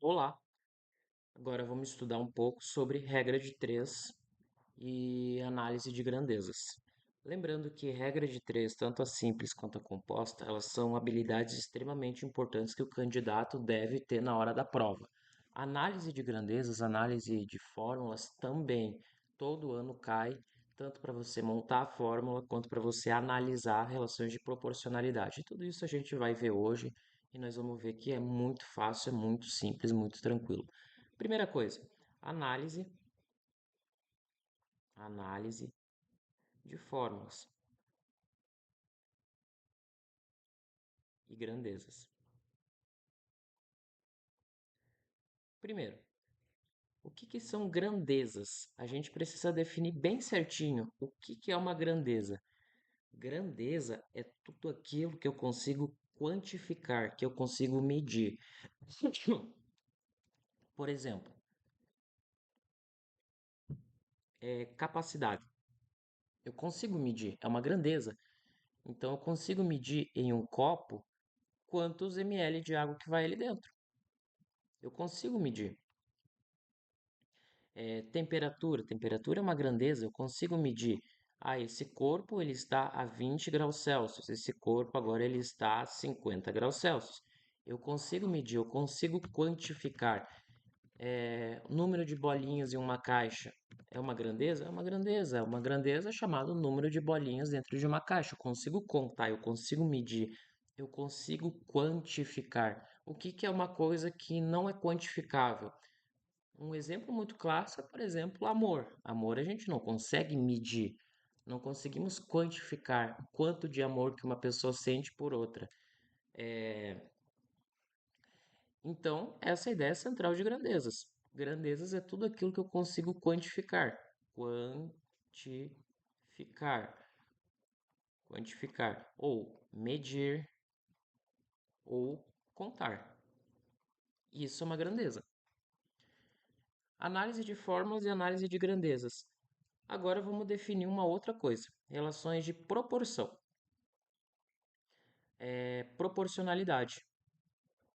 Olá! Agora vamos estudar um pouco sobre regra de três e análise de grandezas. Lembrando que regra de três, tanto a simples quanto a composta, elas são habilidades extremamente importantes que o candidato deve ter na hora da prova. Análise de grandezas, análise de fórmulas também. Todo ano cai, tanto para você montar a fórmula quanto para você analisar relações de proporcionalidade. E tudo isso a gente vai ver hoje e nós vamos ver que é muito fácil, é muito simples, muito tranquilo. Primeira coisa, análise de fórmulas e grandezas. Primeiro, o que são grandezas? A gente precisa definir bem certinho o que é uma grandeza. Grandeza é tudo aquilo que eu consigo quantificar, que eu consigo medir. Por exemplo, capacidade. Eu consigo medir, é uma grandeza. Então eu consigo medir em um copo quantos ml de água que vai ali dentro. Eu consigo medir. Temperatura é uma grandeza, eu consigo medir. Ah, esse corpo ele está a 20 graus Celsius, esse corpo agora ele está a 50 graus Celsius. Eu consigo medir, eu consigo quantificar. O número de bolinhas em uma caixa é uma grandeza? É uma grandeza chamada número de bolinhas dentro de uma caixa. Eu consigo contar, eu consigo medir, eu consigo quantificar. O que é uma coisa que não é quantificável? Um exemplo muito clássico é, por exemplo, amor. Amor a gente não consegue medir, não conseguimos quantificar o quanto de amor que uma pessoa sente por outra. Então, essa é a ideia central de grandezas. Grandezas é tudo aquilo que eu consigo quantificar. Quantificar. Quantificar. Ou medir, ou contar. Isso é uma grandeza. Análise de fórmulas e análise de grandezas. Agora vamos definir uma outra coisa: relações de proporção. Proporcionalidade.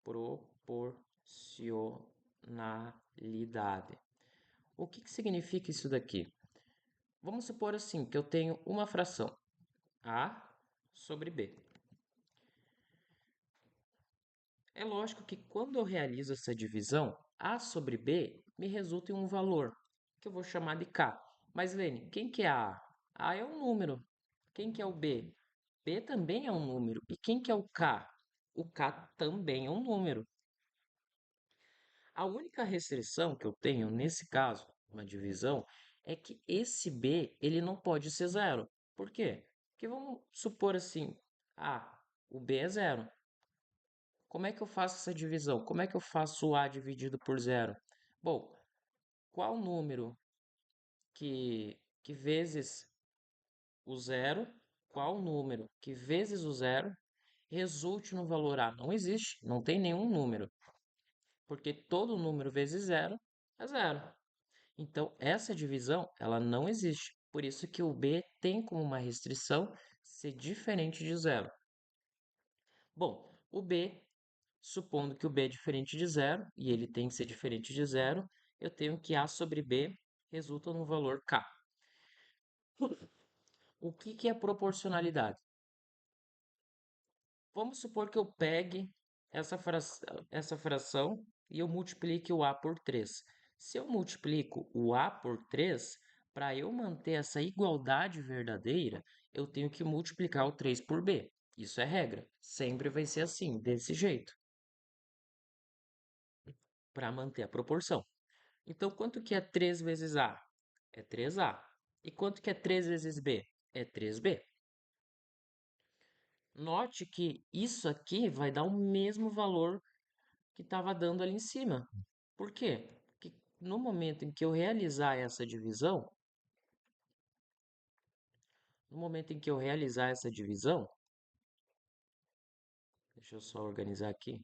Proporcionalidade. O que significa isso daqui? Vamos supor assim que eu tenho uma fração A sobre B. É lógico que quando eu realizo essa divisão, A sobre B me resulta em um valor que eu vou chamar de K. Mas, Lene, quem que é a A? A é um número. Quem que é o B? B também é um número. E quem que é o K? O K também é um número. A única restrição que eu tenho nesse caso, uma divisão, é que esse B ele não pode ser zero. Por quê? Porque vamos supor assim, o B é zero. Como é que eu faço essa divisão? Como é que eu faço o A dividido por zero? Bom, qual número que vezes o zero, qual número que vezes o zero resulte no valor A? Não existe, não tem nenhum número, porque todo número vezes zero é zero. Então, essa divisão, ela não existe. Por isso que o B tem como uma restrição ser diferente de zero. Bom, o B, supondo que o B é diferente de zero, e ele tem que ser diferente de zero, eu tenho que A sobre B resulta no valor K. O que é proporcionalidade? Vamos supor que eu pegue essa fração e eu multiplique o A por 3. Se eu multiplico o A por 3, para eu manter essa igualdade verdadeira, eu tenho que multiplicar o 3 por B. Isso é regra. Sempre vai ser assim, desse jeito, para manter a proporção. Então, quanto que é 3 vezes A? É 3A. E quanto que é 3 vezes B? É 3B. Note que isso aqui vai dar o mesmo valor que estava dando ali em cima. Por quê? Porque no momento em que eu realizar essa divisão, no momento em que eu realizar essa divisão, deixa eu só organizar aqui.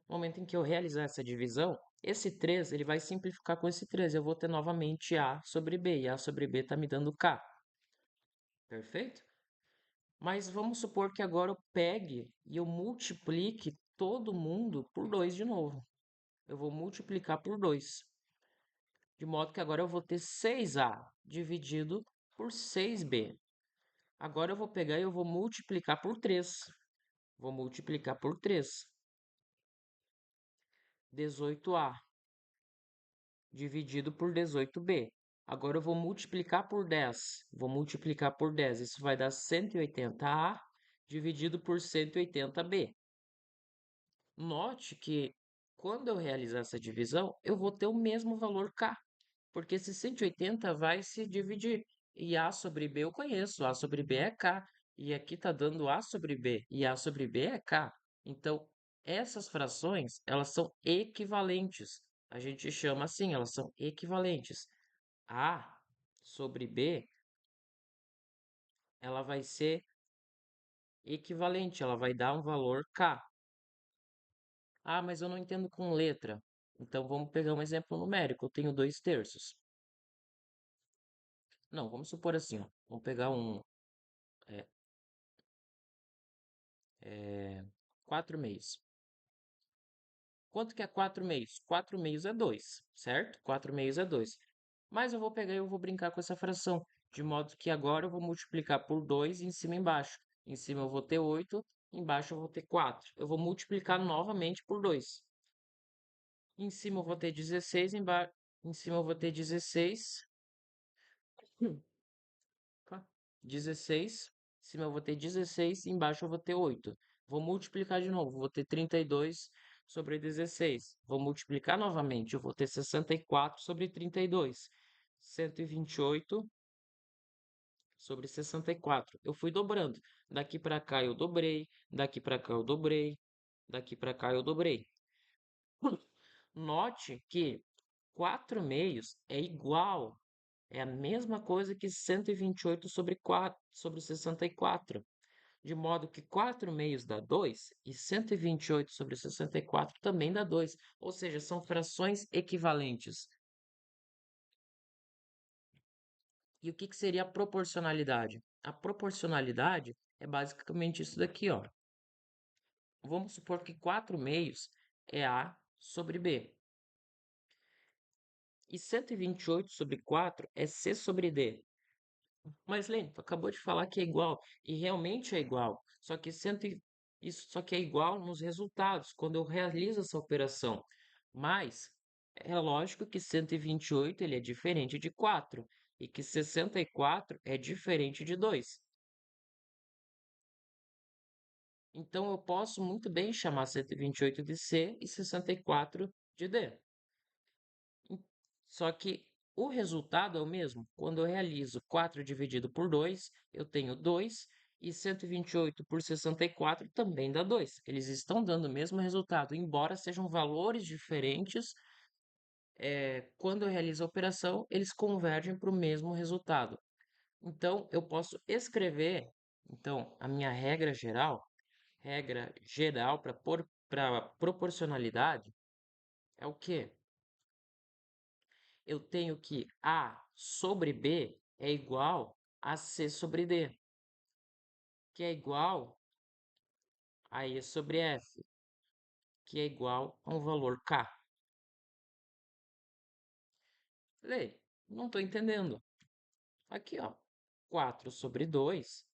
No momento em que eu realizar essa divisão, esse 3 ele vai simplificar com esse 3. Eu vou ter novamente A sobre B, e A sobre B está me dando K. Perfeito? Mas vamos supor que agora eu pegue e eu multiplique todo mundo por 2 de novo. eu vou multiplicar por 2. De modo que agora eu vou ter 6A dividido por 6B. Agora eu vou pegar e eu vou multiplicar por 3. Vou multiplicar por 3. 18A dividido por 18B. Agora eu vou multiplicar por 10. Vou multiplicar por 10. Isso vai dar 180A dividido por 180B. Note que quando eu realizar essa divisão, eu vou ter o mesmo valor K, porque esse 180 vai se dividir. E A sobre B eu conheço, A sobre B é K. E aqui está dando A sobre B, e A sobre B é K. Então, essas frações, elas são equivalentes. A gente chama assim, elas são equivalentes. A sobre B, ela vai ser equivalente, ela vai dar um valor K. Ah, mas eu não entendo com letra. Então vamos pegar um exemplo numérico. Eu tenho 2 terços. Não, vamos supor assim, ó. Vamos pegar é, 4 meios. Quanto que é 4 meios? 4 meios é 2, certo? 4 meios é 2. Mas eu vou pegar e eu vou brincar com essa fração. De modo que agora eu vou multiplicar por 2 em cima e embaixo. Em cima eu vou ter 8, embaixo eu vou ter 4. Eu vou multiplicar novamente por 2. Em cima eu vou ter 16, em cima eu vou ter 16. Tá? 16. Em cima eu vou ter 16, embaixo eu vou ter 8. Vou multiplicar de novo, vou ter 32 sobre 16. Vou multiplicar novamente, eu vou ter 64 sobre 32. 128 sobre 64. Eu fui dobrando. Daqui para cá eu dobrei, daqui para cá eu dobrei, daqui para cá eu dobrei. Note que 4 meios é igual, é a mesma coisa que 128 sobre 4, sobre 64. De modo que 4 meios dá 2 e 128 sobre 64 também dá 2. Ou seja, são frações equivalentes. E o que seria a proporcionalidade? A proporcionalidade é basicamente isso daqui, ó. Vamos supor que 4 meios é A sobre B. E 128 sobre 4 é C sobre D. Mas, Lênin, tu acabou de falar que é igual, e realmente é igual, só que isso só que é igual nos resultados, quando eu realizo essa operação. Mas é lógico que 128 ele é diferente de 4 e que 64 é diferente de 2. Então eu posso muito bem chamar 128 de C e 64 de D. Só que o resultado é o mesmo. Quando eu realizo 4 dividido por 2, eu tenho 2, e 128 por 64 também dá 2. Eles estão dando o mesmo resultado, embora sejam valores diferentes, quando eu realizo a operação, eles convergem para o mesmo resultado. Então, eu posso escrever, então, a minha regra geral para proporcionalidade é o quê? Eu tenho que A sobre B é igual a C sobre D, que é igual a E sobre F, que é igual a um valor K. Lê, não estou entendendo. Aqui, ó, 4 sobre 2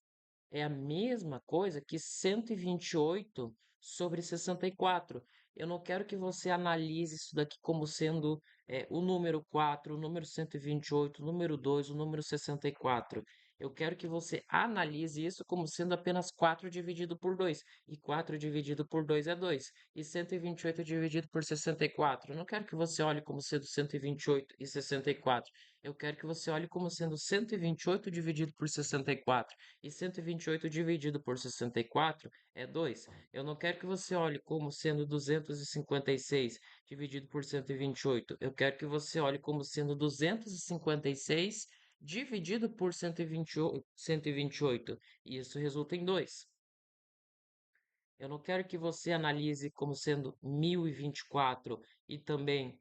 é a mesma coisa que 128 sobre 64. Eu não quero que você analise isso daqui como sendo o número 4, o número 128, o número 2, o número 64. Eu quero que você analise isso como sendo apenas 4 dividido por 2. E 4 dividido por 2 é 2. E 128 dividido por 64. Eu não quero que você olhe como sendo 128 e 64. Eu quero que você olhe como sendo 128 dividido por 64. E 128 dividido por 64 é 2. Eu não quero que você olhe como sendo 256 dividido por 128. Eu quero que você olhe como sendo 256 dividido por 128. 128. E isso resulta em 2. Eu não quero que você analise como sendo 1024 e também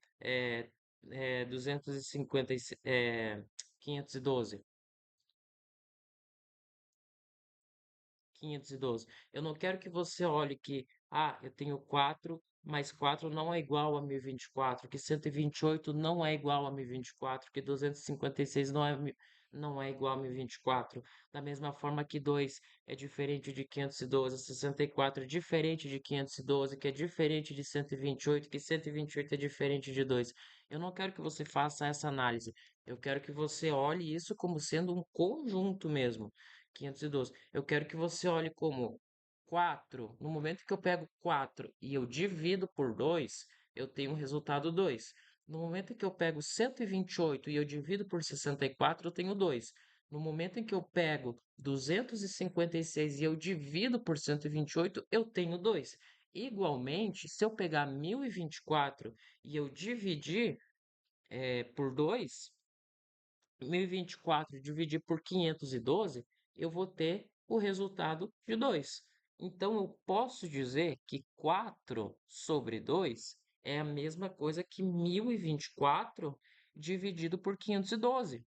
250, 512. 512. Eu não quero que você olhe que, eu tenho 4 mais 4 não é igual a 1024, que 128 não é igual a 1024, que 256 não é igual a 1024. Da mesma forma que 2 é diferente de 512, 64 é diferente de 512, que é diferente de 128, que 128 é diferente de 2. Eu não quero que você faça essa análise. Eu quero que você olhe isso como sendo um conjunto mesmo. 512. Eu quero que você olhe como 4. No momento que eu pego 4 e eu divido por 2, eu tenho um resultado 2. No momento em que eu pego 128 e eu divido por 64, eu tenho 2. No momento em que eu pego 256 e eu divido por 128, eu tenho 2. Igualmente, se eu pegar 1024 e eu dividir por 2, 1024 dividir por 512, eu vou ter o resultado de 2. Então, eu posso dizer que 4 sobre 2 é a mesma coisa que 1024 dividido por 512,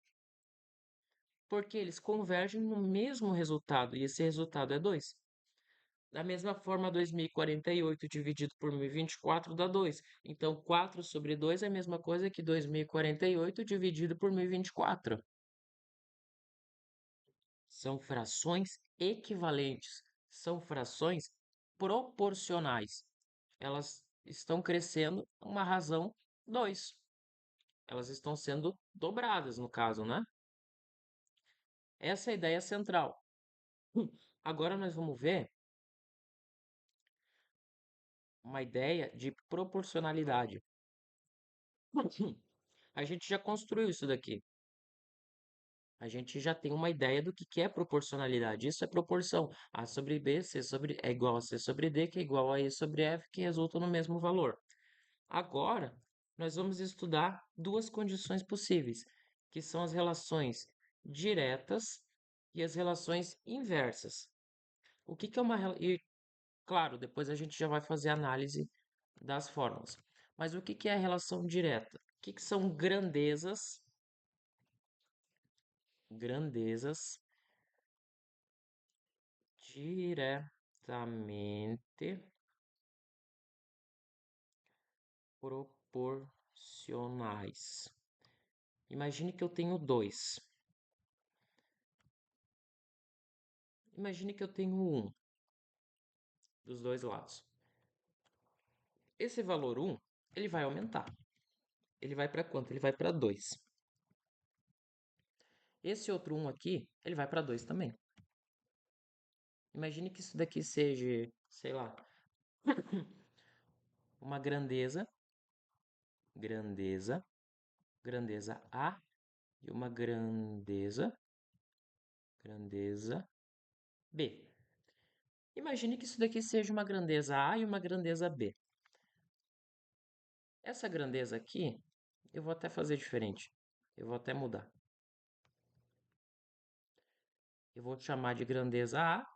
porque eles convergem no mesmo resultado, e esse resultado é 2. Da mesma forma, 2048 dividido por 1024 dá 2. Então, 4 sobre 2 é a mesma coisa que 2048 dividido por 1024. São frações equivalentes, são frações proporcionais. Elas estão crescendo uma razão 2. Elas estão sendo dobradas, no caso, né? Essa é a ideia central. Agora nós vamos ver uma ideia de proporcionalidade. A gente já construiu isso daqui. A gente já tem uma ideia do que é proporcionalidade. Isso é proporção. A sobre B é igual a C sobre D, que é igual a E sobre F, que resulta no mesmo valor. Agora, nós vamos estudar duas condições possíveis, que são as relações diretas e as relações inversas. O que é uma E, claro, depois a gente já vai fazer a análise das fórmulas. Mas o que é a relação direta? O que são grandezas? Grandezas diretamente proporcionais. Imagine que eu tenho dois. Imagine que eu tenho um dos dois lados. Esse valor um, ele vai aumentar. Ele vai para quanto? Ele vai para 2. Esse outro um aqui, ele vai para 2 também. Imagine que isso daqui seja, sei lá, uma grandeza A e uma grandeza B. Imagine que isso daqui seja uma grandeza A e uma grandeza B. Essa grandeza aqui, eu vou até fazer diferente. Eu vou até mudar. Eu vou chamar de grandeza A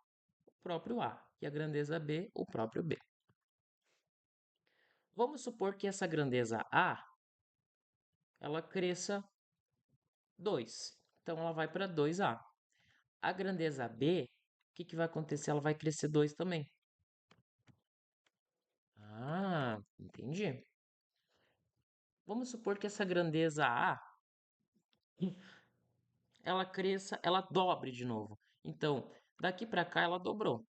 o próprio A e a grandeza B o próprio B. Vamos supor que essa grandeza A ela cresça 2. Então ela vai para 2A. A grandeza B, o que vai acontecer? Ela vai crescer 2 também. Ah, entendi. Vamos supor que essa grandeza A ela cresça, ela dobre de novo. Então, daqui para cá ela dobrou.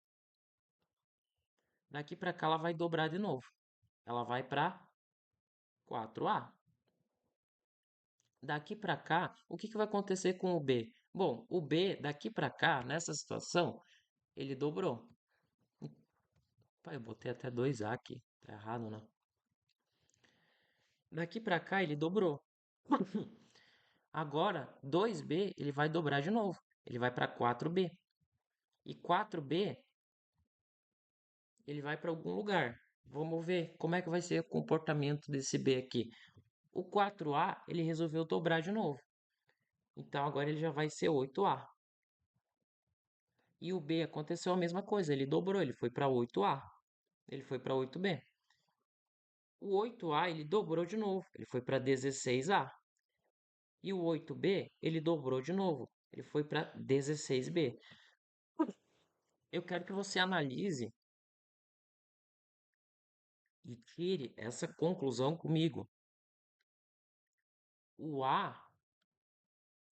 Daqui para cá ela vai dobrar de novo. Ela vai para 4A. Daqui para cá, o que vai acontecer com o B? Bom, o B daqui para cá, nessa situação, ele dobrou. Pai, eu botei até 2A aqui. Tá errado, né? Daqui para cá ele dobrou. Agora, 2B ele vai dobrar de novo. Ele vai para 4B. E 4B ele vai para algum lugar. Vamos ver como é que vai ser o comportamento desse B aqui. O 4A ele resolveu dobrar de novo. Então agora ele já vai ser 8A. E o B aconteceu a mesma coisa, ele dobrou, ele foi para 8A. Ele foi para 8B. O 8A ele dobrou de novo, ele foi para 16A. E o 8B ele dobrou de novo, ele foi para 16B. Eu quero que você analise E tire essa conclusão comigo. O A,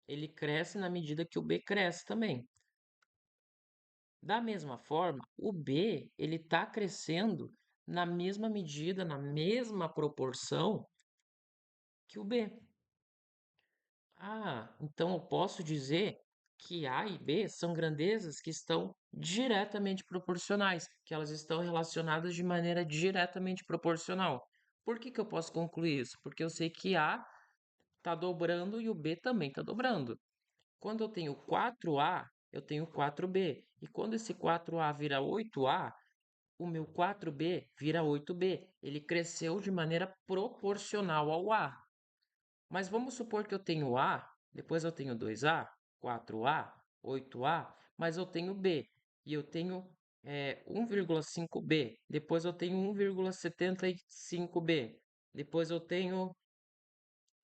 ele cresce na medida que o B cresce também. Da mesma forma, o B, ele está crescendo na mesma medida, na mesma proporção que o B. Ah, então eu posso dizer que A e B são grandezas que estão diretamente proporcionais, que elas estão relacionadas de maneira diretamente proporcional. Por que que eu posso concluir isso? Porque eu sei que A está dobrando e o B também está dobrando. Quando eu tenho 4A, eu tenho 4B. E quando esse 4A vira 8A, o meu 4B vira 8B. Ele cresceu de maneira proporcional ao A. Mas vamos supor que eu tenho A, depois eu tenho 2A, 4A, 8A, mas eu tenho B. E eu tenho 1,5B. Depois eu tenho 1,75B. Depois eu tenho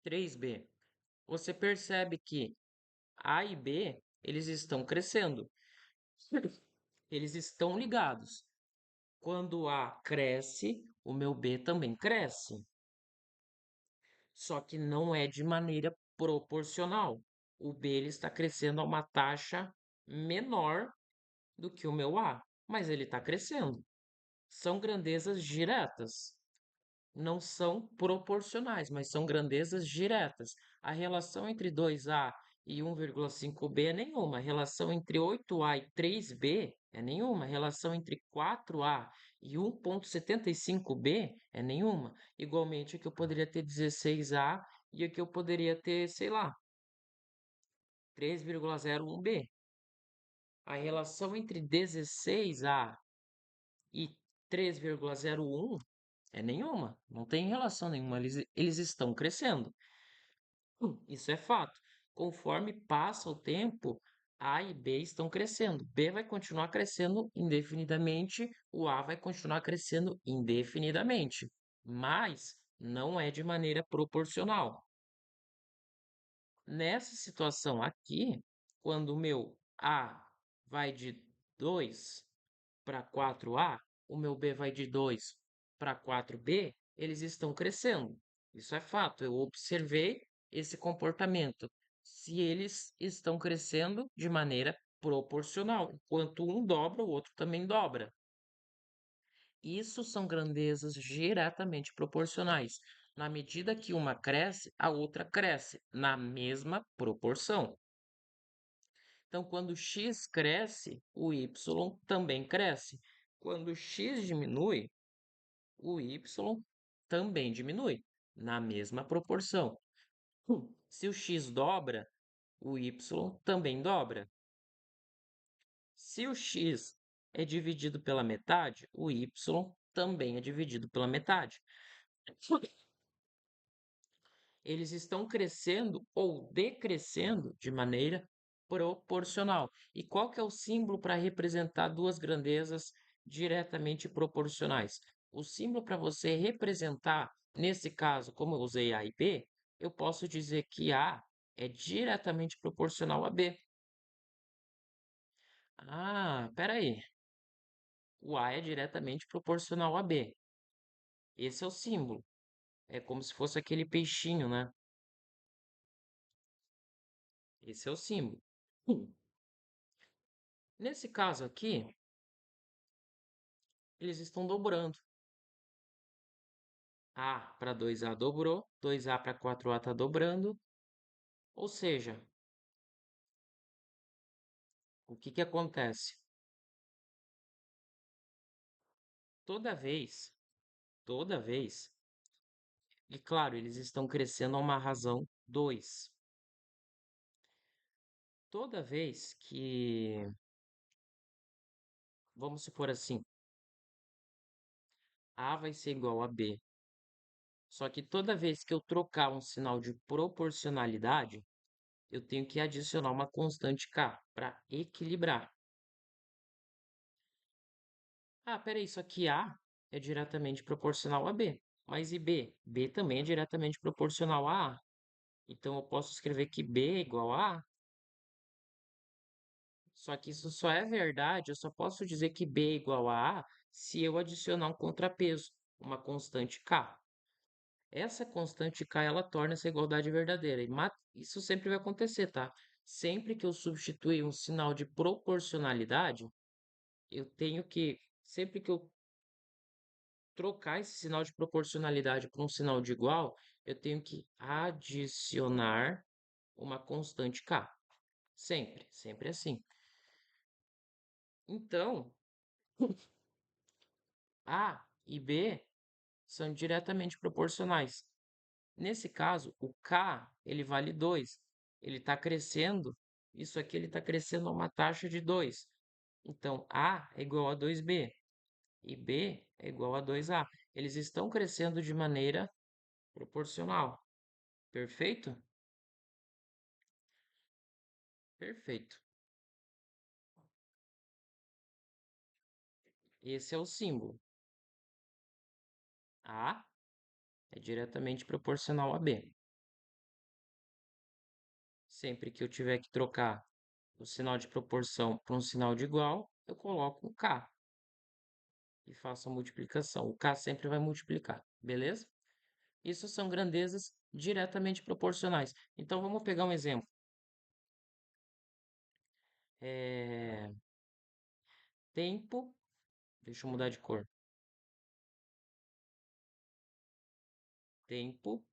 3B. Você percebe que A e B, eles estão crescendo. Eles estão ligados. Quando A cresce, o meu B também cresce. Só que não é de maneira proporcional. O B ele está crescendo a uma taxa menor do que o meu A, mas ele está crescendo. São grandezas diretas. Não são proporcionais, mas são grandezas diretas. A relação entre 2A e 1,5B é nenhuma. A relação entre 8A e 3B é nenhuma. A relação entre 4A e 1,75B é nenhuma. Igualmente, aqui eu poderia ter 16A e aqui eu poderia ter, sei lá, 3,01B. A relação entre 16A e 3,01 é nenhuma, não tem relação nenhuma, eles estão crescendo. Isso é fato. Conforme passa o tempo, A e B estão crescendo. B vai continuar crescendo indefinidamente, o A vai continuar crescendo indefinidamente, mas não é de maneira proporcional. Nessa situação aqui, quando o meu A vai de 2 para 4A, o meu B vai de 2 para 4B, eles estão crescendo. Isso é fato, eu observei esse comportamento. Se eles estão crescendo de maneira proporcional, enquanto um dobra, o outro também dobra. Isso são grandezas diretamente proporcionais. Na medida que uma cresce, a outra cresce na mesma proporção. Então, quando x cresce, o y também cresce. Quando x diminui, o y também diminui, na mesma proporção. Se o x dobra, o y também dobra. Se o x é dividido pela metade, o y também é dividido pela metade. Eles estão crescendo ou decrescendo de maneira proporcional. E qual que é o símbolo para representar duas grandezas diretamente proporcionais? O símbolo para você representar, nesse caso, como eu usei A e B, eu posso dizer que A é diretamente proporcional a B. Ah, peraí. O A é diretamente proporcional a B. Esse é o símbolo. É como se fosse aquele peixinho, né? Esse é o símbolo. Nesse caso aqui, eles estão dobrando. A para 2A dobrou, 2A para 4A está dobrando. Ou seja, o que que acontece? Toda vez, e claro, eles estão crescendo a uma razão 2. Toda vez que, vamos supor assim, A vai ser igual a B. Só que toda vez que eu trocar um sinal de proporcionalidade, eu tenho que adicionar uma constante k para equilibrar. Ah, peraí, só que A é diretamente proporcional a B. Mas e B? B também é diretamente proporcional a A. Então eu posso escrever que B é igual a A. Só que isso só é verdade, eu só posso dizer que B é igual a A se eu adicionar um contrapeso. uma constante k. Essa constante k, ela torna essa igualdade verdadeira. E isso sempre vai acontecer, tá? Sempre que eu substituir um sinal de proporcionalidade, eu tenho que, sempre que eu trocar esse sinal de proporcionalidade por um sinal de igual, eu tenho que adicionar uma constante k. Sempre, sempre assim. Então, A e B são diretamente proporcionais. Nesse caso, o K, ele vale 2. Ele está crescendo, isso aqui ele está crescendo a uma taxa de 2. Então, A é igual a 2B e B é igual a 2A. Eles estão crescendo de maneira proporcional. Perfeito? Perfeito. Esse é o símbolo. A é diretamente proporcional a B. Sempre que eu tiver que trocar o sinal de proporção para um sinal de igual, eu coloco o K e faço a multiplicação. O K sempre vai multiplicar, beleza? Isso são grandezas diretamente proporcionais. Então vamos pegar um exemplo. É, Tempo, deixa eu mudar de cor. Tempo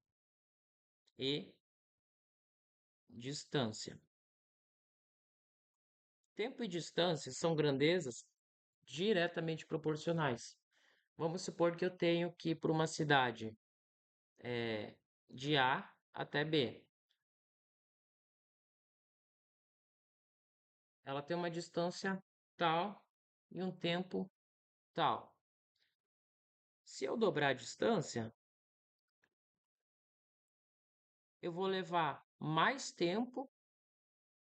e distância. Tempo e distância são grandezas diretamente proporcionais. Vamos supor que eu tenho que ir para uma cidade de A até B. Ela tem uma distância tal e um tempo tal. Se eu dobrar a distância, eu vou levar mais tempo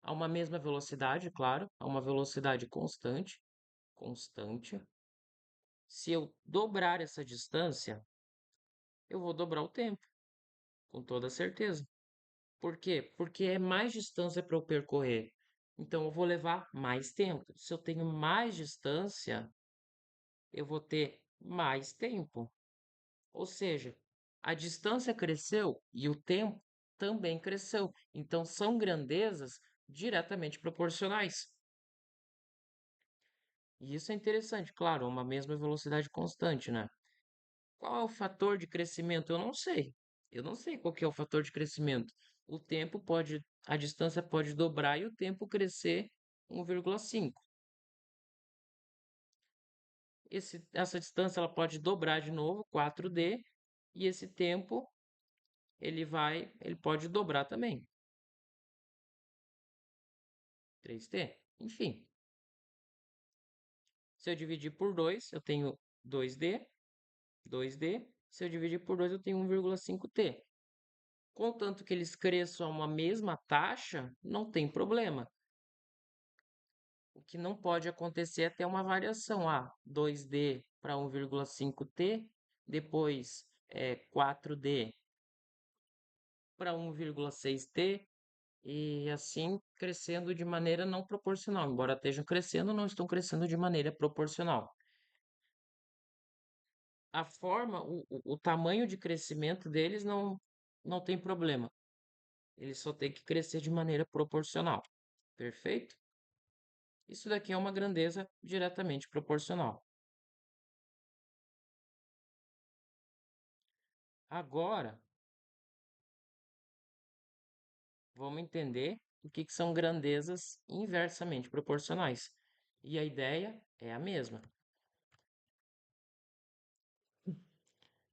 a uma mesma velocidade, claro, a uma velocidade constante. Se eu dobrar essa distância, eu vou dobrar o tempo, com toda certeza. Por quê? Porque é mais distância para eu percorrer. Então eu vou levar mais tempo. Se eu tenho mais distância, eu vou ter mais tempo. Ou seja, a distância cresceu e o tempo também cresceu. Então, são grandezas diretamente proporcionais. E isso é interessante, claro, uma mesma velocidade constante, né? Qual é o fator de crescimento? Eu não sei. Eu não sei qual que é o fator de crescimento. A distância pode dobrar e o tempo crescer 1,5. Essa distância ela pode dobrar de novo, 4D, e esse tempo ele pode dobrar também, 3D. Enfim, se eu dividir por 2, eu tenho 2D, 2D. Se eu dividir por 2, eu tenho 1,5T. Contanto que eles cresçam a uma mesma taxa, não tem problema. O que não pode acontecer é ter uma variação. 2D para 1,5T, depois 4D para 1,6T, e assim crescendo de maneira não proporcional. Embora estejam crescendo, não estão crescendo de maneira proporcional. A forma, o tamanho de crescimento deles não tem problema. Eles só têm que crescer de maneira proporcional. Perfeito? Isso daqui é uma grandeza diretamente proporcional. Agora, vamos entender o que são grandezas inversamente proporcionais. E a ideia é a mesma.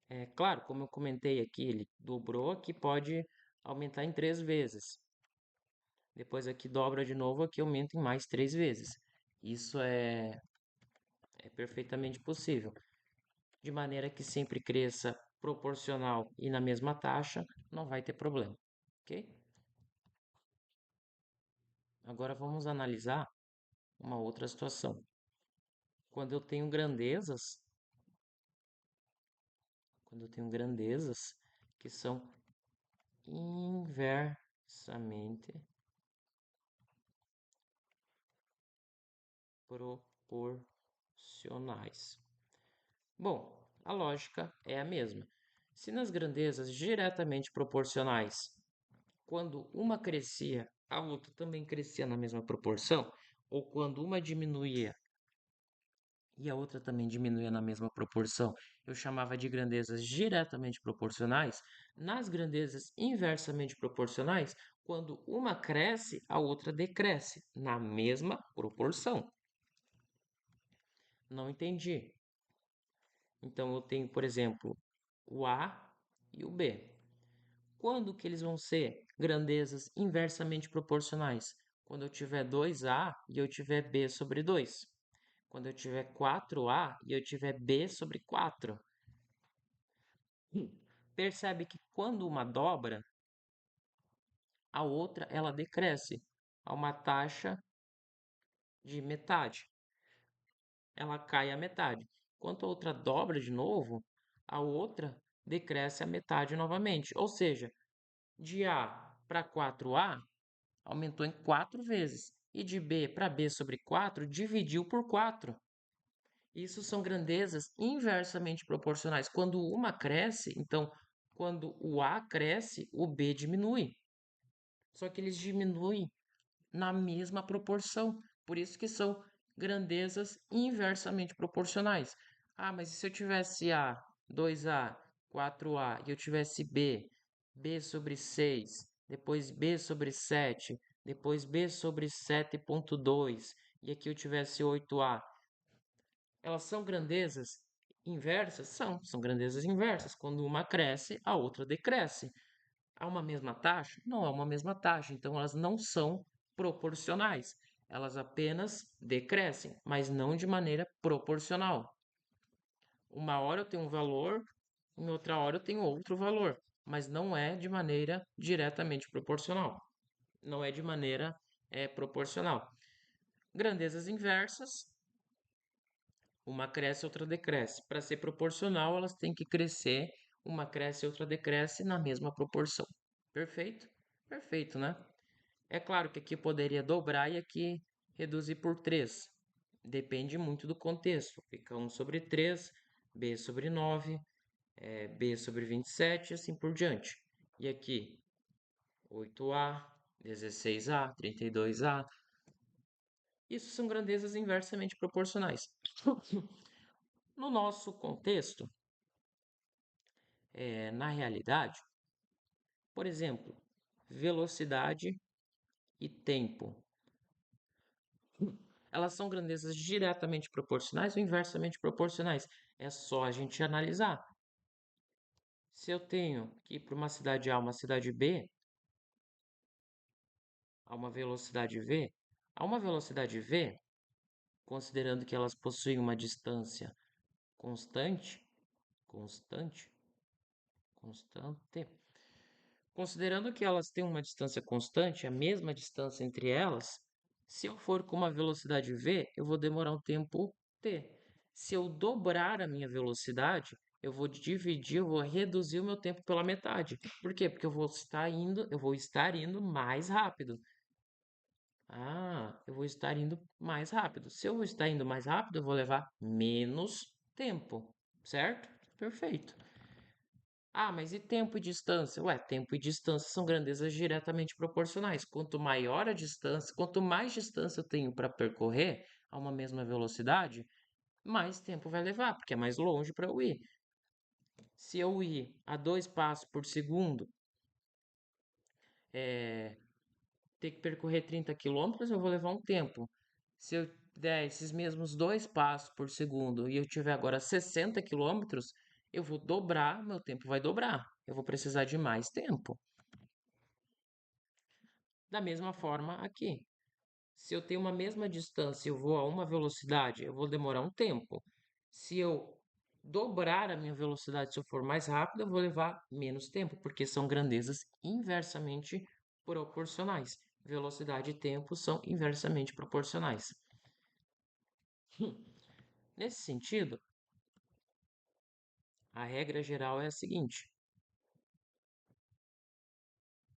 É claro, como eu comentei aqui, ele dobrou, aqui pode aumentar em 3 vezes. Depois aqui dobra de novo, aqui aumenta em mais 3 vezes. Isso é perfeitamente possível. De maneira que sempre cresça proporcional e na mesma taxa, não vai ter problema, ok? Agora vamos analisar uma outra situação. Quando eu tenho grandezas, quando eu tenho grandezas que são inversamente proporcionais. Bom, A lógica é a mesma. Se nas grandezas diretamente proporcionais, quando uma crescia, a outra também crescia na mesma proporção, ou quando uma diminuía e a outra também diminuía na mesma proporção, eu chamava de grandezas diretamente proporcionais. Nas grandezas inversamente proporcionais, quando uma cresce, a outra decresce na mesma proporção. Não entendi. Então eu tenho, por exemplo, o A e o B. Quando que eles vão ser grandezas inversamente proporcionais? Quando eu tiver 2A e eu tiver B sobre 2. Quando eu tiver 4A e eu tiver B sobre 4. Percebe que quando uma dobra, a outra ela decresce a uma taxa de metade. Ela cai a metade. Quando a outra dobra de novo, a outra decresce a metade novamente. Ou seja, de A para 4A, aumentou em 4 vezes. E de B para B sobre 4, dividiu por 4. Isso são grandezas inversamente proporcionais. Quando uma cresce, então, quando o A cresce, o B diminui. Só que eles diminuem na mesma proporção. Por isso que são grandezas inversamente proporcionais. Ah, mas e se eu tivesse A, 2A, 4A e eu tivesse B, B sobre 6, depois B sobre 7, depois B sobre 7,2 e aqui eu tivesse 8A, elas são grandezas inversas? São grandezas inversas. Quando uma cresce, a outra decresce. Há uma mesma taxa? Não é uma mesma taxa, então elas não são proporcionais. Elas apenas decrescem, mas não de maneira proporcional. Uma hora eu tenho um valor, em outra hora eu tenho outro valor, mas não é de maneira diretamente proporcional. Não é de maneira proporcional. Grandezas inversas, uma cresce, outra decresce. Para ser proporcional, elas têm que crescer, uma cresce, outra decresce na mesma proporção. Perfeito? Perfeito, né? É claro que aqui poderia dobrar e aqui reduzir por 3. Depende muito do contexto. Fica 1 sobre 3, b sobre 9, b sobre 27 e assim por diante. E aqui 8a, 16a, 32a. Isso são grandezas inversamente proporcionais. No nosso contexto, na realidade, por exemplo, velocidade e tempo. Elas são grandezas diretamente proporcionais ou inversamente proporcionais? É só a gente analisar. Se eu tenho que ir para uma cidade A, uma cidade B, a uma velocidade V, a uma velocidade V, considerando que elas possuem uma distância constante, constante, constante, considerando que elas têm uma distância constante, a mesma distância entre elas, se eu for com uma velocidade v, eu vou demorar um tempo t. Se eu dobrar a minha velocidade, eu vou dividir, eu vou reduzir o meu tempo pela metade. Por quê? Porque eu vou estar indo mais rápido. Ah, eu vou estar indo mais rápido. Se eu vou estar indo mais rápido, eu vou levar menos tempo, certo? Perfeito. Ah, mas e tempo e distância? Ué, tempo e distância são grandezas diretamente proporcionais. Quanto maior a distância, quanto mais distância eu tenho para percorrer a uma mesma velocidade, mais tempo vai levar, porque é mais longe para eu ir. Se eu ir a 2 passos por segundo, ter que percorrer 30 quilômetros, eu vou levar um tempo. Se eu der esses mesmos 2 passos por segundo e eu tiver agora 60 quilômetros, eu vou dobrar, meu tempo vai dobrar. Eu vou precisar de mais tempo. Da mesma forma aqui. Se eu tenho uma mesma distância e eu vou a uma velocidade, eu vou demorar um tempo. Se eu dobrar a minha velocidade, se eu for mais rápido, eu vou levar menos tempo, porque são grandezas inversamente proporcionais. Velocidade e tempo são inversamente proporcionais. Nesse sentido, a regra geral é a seguinte.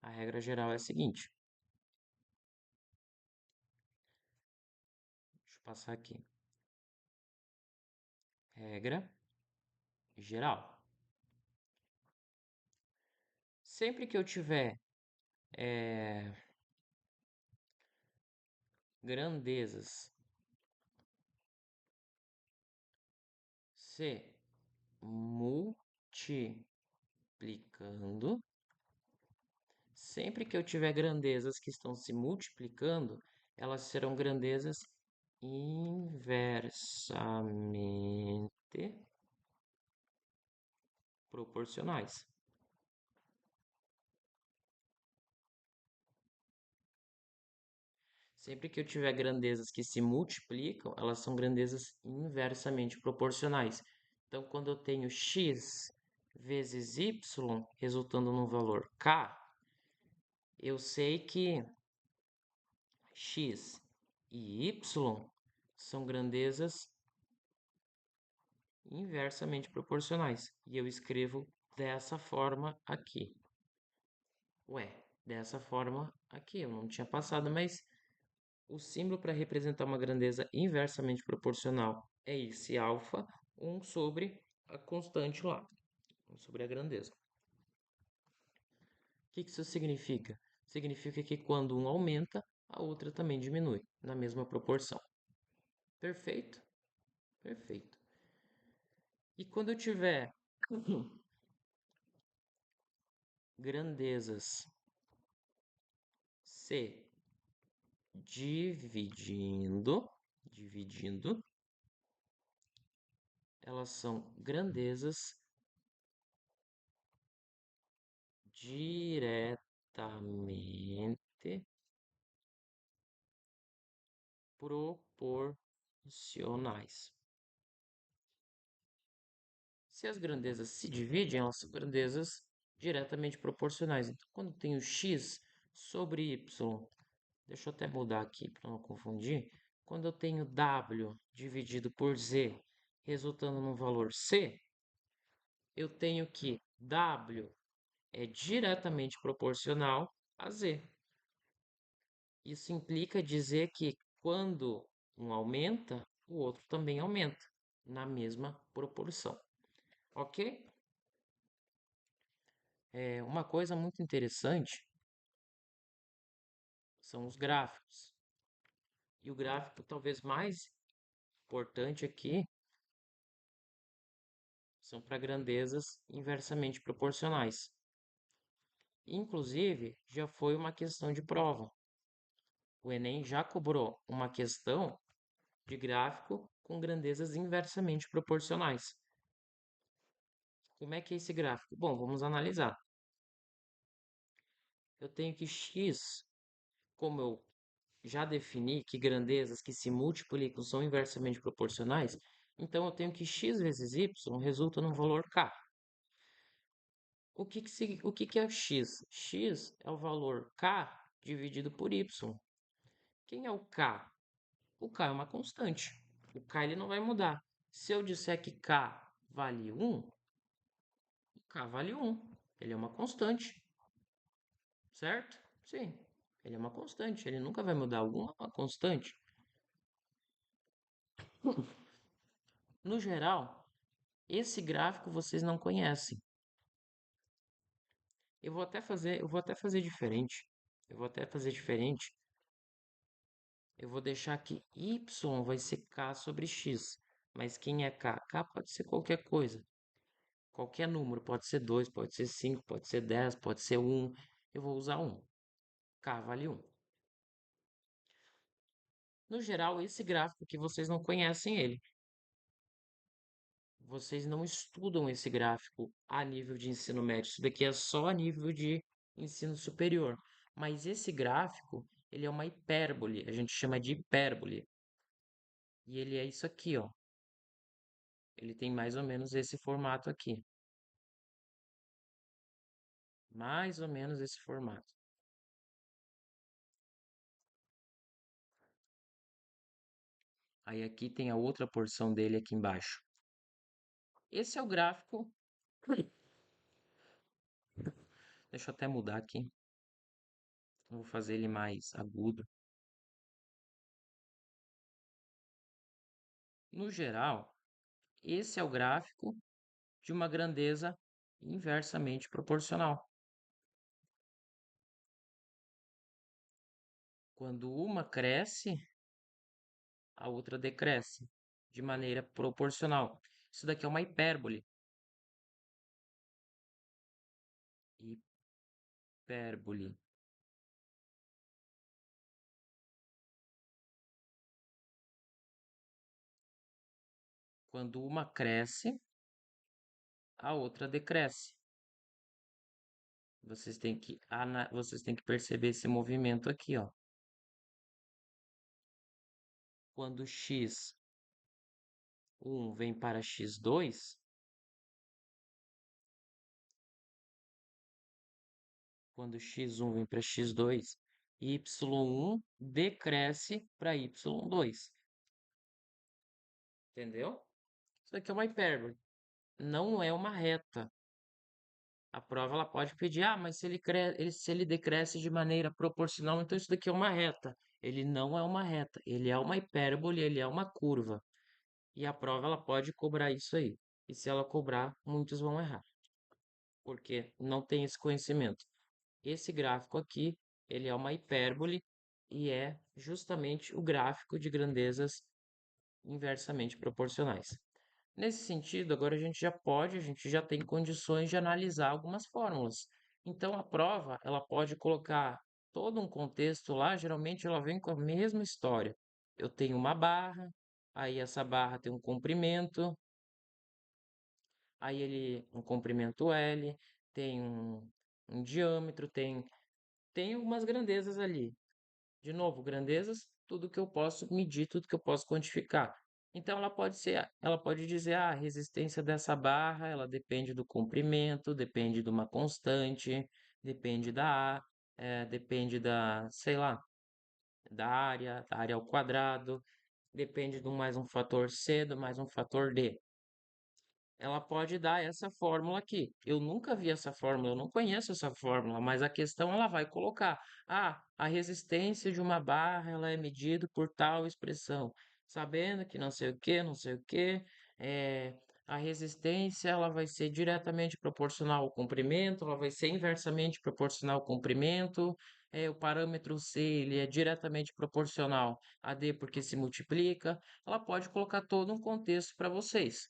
A regra geral é a seguinte. Deixa eu passar aqui. Regra geral. Sempre que eu tiver grandezas se multiplicando, sempre que eu tiver grandezas que estão se multiplicando, elas serão grandezas inversamente proporcionais. Sempre que eu tiver grandezas que se multiplicam, elas são grandezas inversamente proporcionais. Então, quando eu tenho x vezes y resultando num valor k, eu sei que x e y são grandezas inversamente proporcionais. E eu escrevo dessa forma aqui. Ué, dessa forma aqui. Eu não tinha passado, mas o símbolo para representar uma grandeza inversamente proporcional é esse alfa, 1 sobre a constante lá, 1 sobre a grandeza. O que isso significa? Significa que quando um aumenta, a outra também diminui, na mesma proporção. Perfeito? Perfeito. E quando eu tiver grandezas C dividindo, elas são grandezas diretamente proporcionais. Se as grandezas se dividem, elas são grandezas diretamente proporcionais. Então, quando eu tenho x sobre y, deixa eu até mudar aqui para não confundir. Quando eu tenho w dividido por z, resultando num valor c, eu tenho que w é diretamente proporcional a z. Isso implica dizer que quando um aumenta, o outro também aumenta, na mesma proporção. Ok? Uma coisa muito interessante são os gráficos. E o gráfico talvez mais importante aqui são para grandezas inversamente proporcionais. Inclusive, já foi uma questão de prova. O Enem já cobrou uma questão de gráfico com grandezas inversamente proporcionais. Como é que é esse gráfico? Bom, vamos analisar. Eu tenho que x, como eu já defini que grandezas que se multiplicam são inversamente proporcionais, então eu tenho que x vezes y resulta num valor k. O que é o x? X é o valor k dividido por y. Quem é o k? O k é uma constante. O k ele não vai mudar. Se eu disser que k vale 1, o k vale 1. Ele é uma constante, certo? Sim, ele é uma constante. Ele nunca vai mudar. 1 é uma constante. No geral, esse gráfico vocês não conhecem. Eu vou até fazer diferente. Eu vou até fazer diferente. Eu vou deixar que y vai ser k sobre x. Mas quem é k? K pode ser qualquer coisa. Qualquer número. Pode ser 2, pode ser 5, pode ser 10, pode ser 1. Eu vou usar 1. K vale 1. No geral, esse gráfico que vocês não conhecem ele. Vocês não estudam esse gráfico a nível de ensino médio. Isso daqui é só a nível de ensino superior. Mas esse gráfico, ele é uma hipérbole. A gente chama de hipérbole. E ele é isso aqui, ó. Ele tem mais ou menos esse formato aqui. Mais ou menos esse formato. Aí aqui tem a outra porção dele aqui embaixo. Esse é o gráfico. Deixa eu até mudar aqui. Eu vou fazer ele mais agudo. No geral, esse é o gráfico de uma grandeza inversamente proporcional. Quando uma cresce, a outra decresce de maneira proporcional. Isso daqui é uma hipérbole. Hipérbole. Quando uma cresce, a outra decresce. Vocês têm que perceber esse movimento aqui, ó. Quando x1 vem para x2, quando x1 vem para x2, y1 decresce para y2. Entendeu? Isso aqui é uma hipérbole, não é uma reta. A prova ela pode pedir, mas se ele decresce de maneira proporcional, então isso daqui é uma reta. Ele não é uma reta, ele é uma hipérbole, ele é uma curva. E a prova ela pode cobrar isso aí. E se ela cobrar, muitos vão errar, porque não tem esse conhecimento. Esse gráfico aqui, ele é uma hipérbole e é justamente o gráfico de grandezas inversamente proporcionais. Nesse sentido, agora a gente já tem condições de analisar algumas fórmulas. Então, a prova, ela pode colocar todo um contexto lá, geralmente ela vem com a mesma história. Eu tenho uma barra, aí essa barra tem um comprimento, um comprimento L, tem um diâmetro, tem algumas grandezas ali. De novo, grandezas, tudo que eu posso medir, tudo que eu posso quantificar. Então, ela pode dizer, a resistência dessa barra, ela depende do comprimento, depende de uma constante, depende depende sei lá, da área ao quadrado, depende do mais um fator C, do mais um fator D. Ela pode dar essa fórmula aqui. Eu nunca vi essa fórmula, eu não conheço essa fórmula, mas a questão ela vai colocar: a resistência de uma barra ela é medida por tal expressão, sabendo que não sei o que, não sei o que, a resistência ela vai ser diretamente proporcional ao comprimento, ela vai ser inversamente proporcional ao comprimento, o parâmetro C ele é diretamente proporcional a D porque se multiplica. Ela pode colocar todo um contexto para vocês.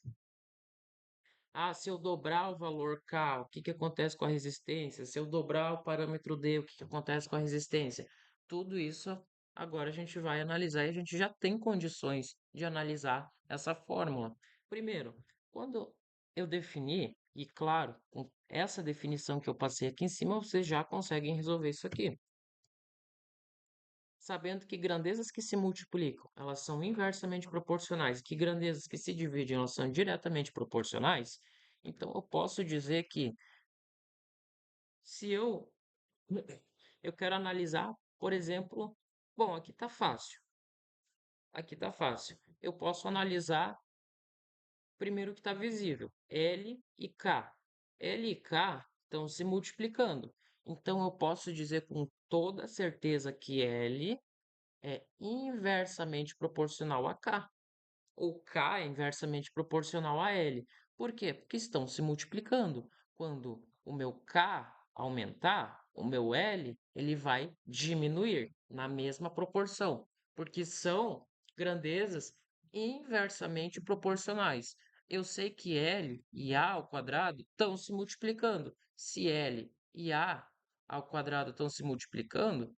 Se eu dobrar o valor K, o que que acontece com a resistência? Se eu dobrar o parâmetro D, o que que acontece com a resistência? Tudo isso agora a gente vai analisar e a gente já tem condições de analisar essa fórmula. Primeiro, quando eu definir, e claro, com essa definição que eu passei aqui em cima, vocês já conseguem resolver isso aqui. Sabendo que grandezas que se multiplicam, elas são inversamente proporcionais, que grandezas que se dividem, elas são diretamente proporcionais, então eu posso dizer que se eu quero analisar, por exemplo, bom, aqui está fácil. Aqui está fácil. Eu posso analisar primeiro o que está visível, L e K. L e K estão se multiplicando. Então eu posso dizer com toda certeza que L é inversamente proporcional a K. O K é inversamente proporcional a L. Por quê? Porque estão se multiplicando. Quando o meu K aumentar, o meu L ele vai diminuir na mesma proporção, porque são grandezas inversamente proporcionais. Eu sei que L e A ao quadrado estão se multiplicando. Se L e A ao quadrado estão se multiplicando,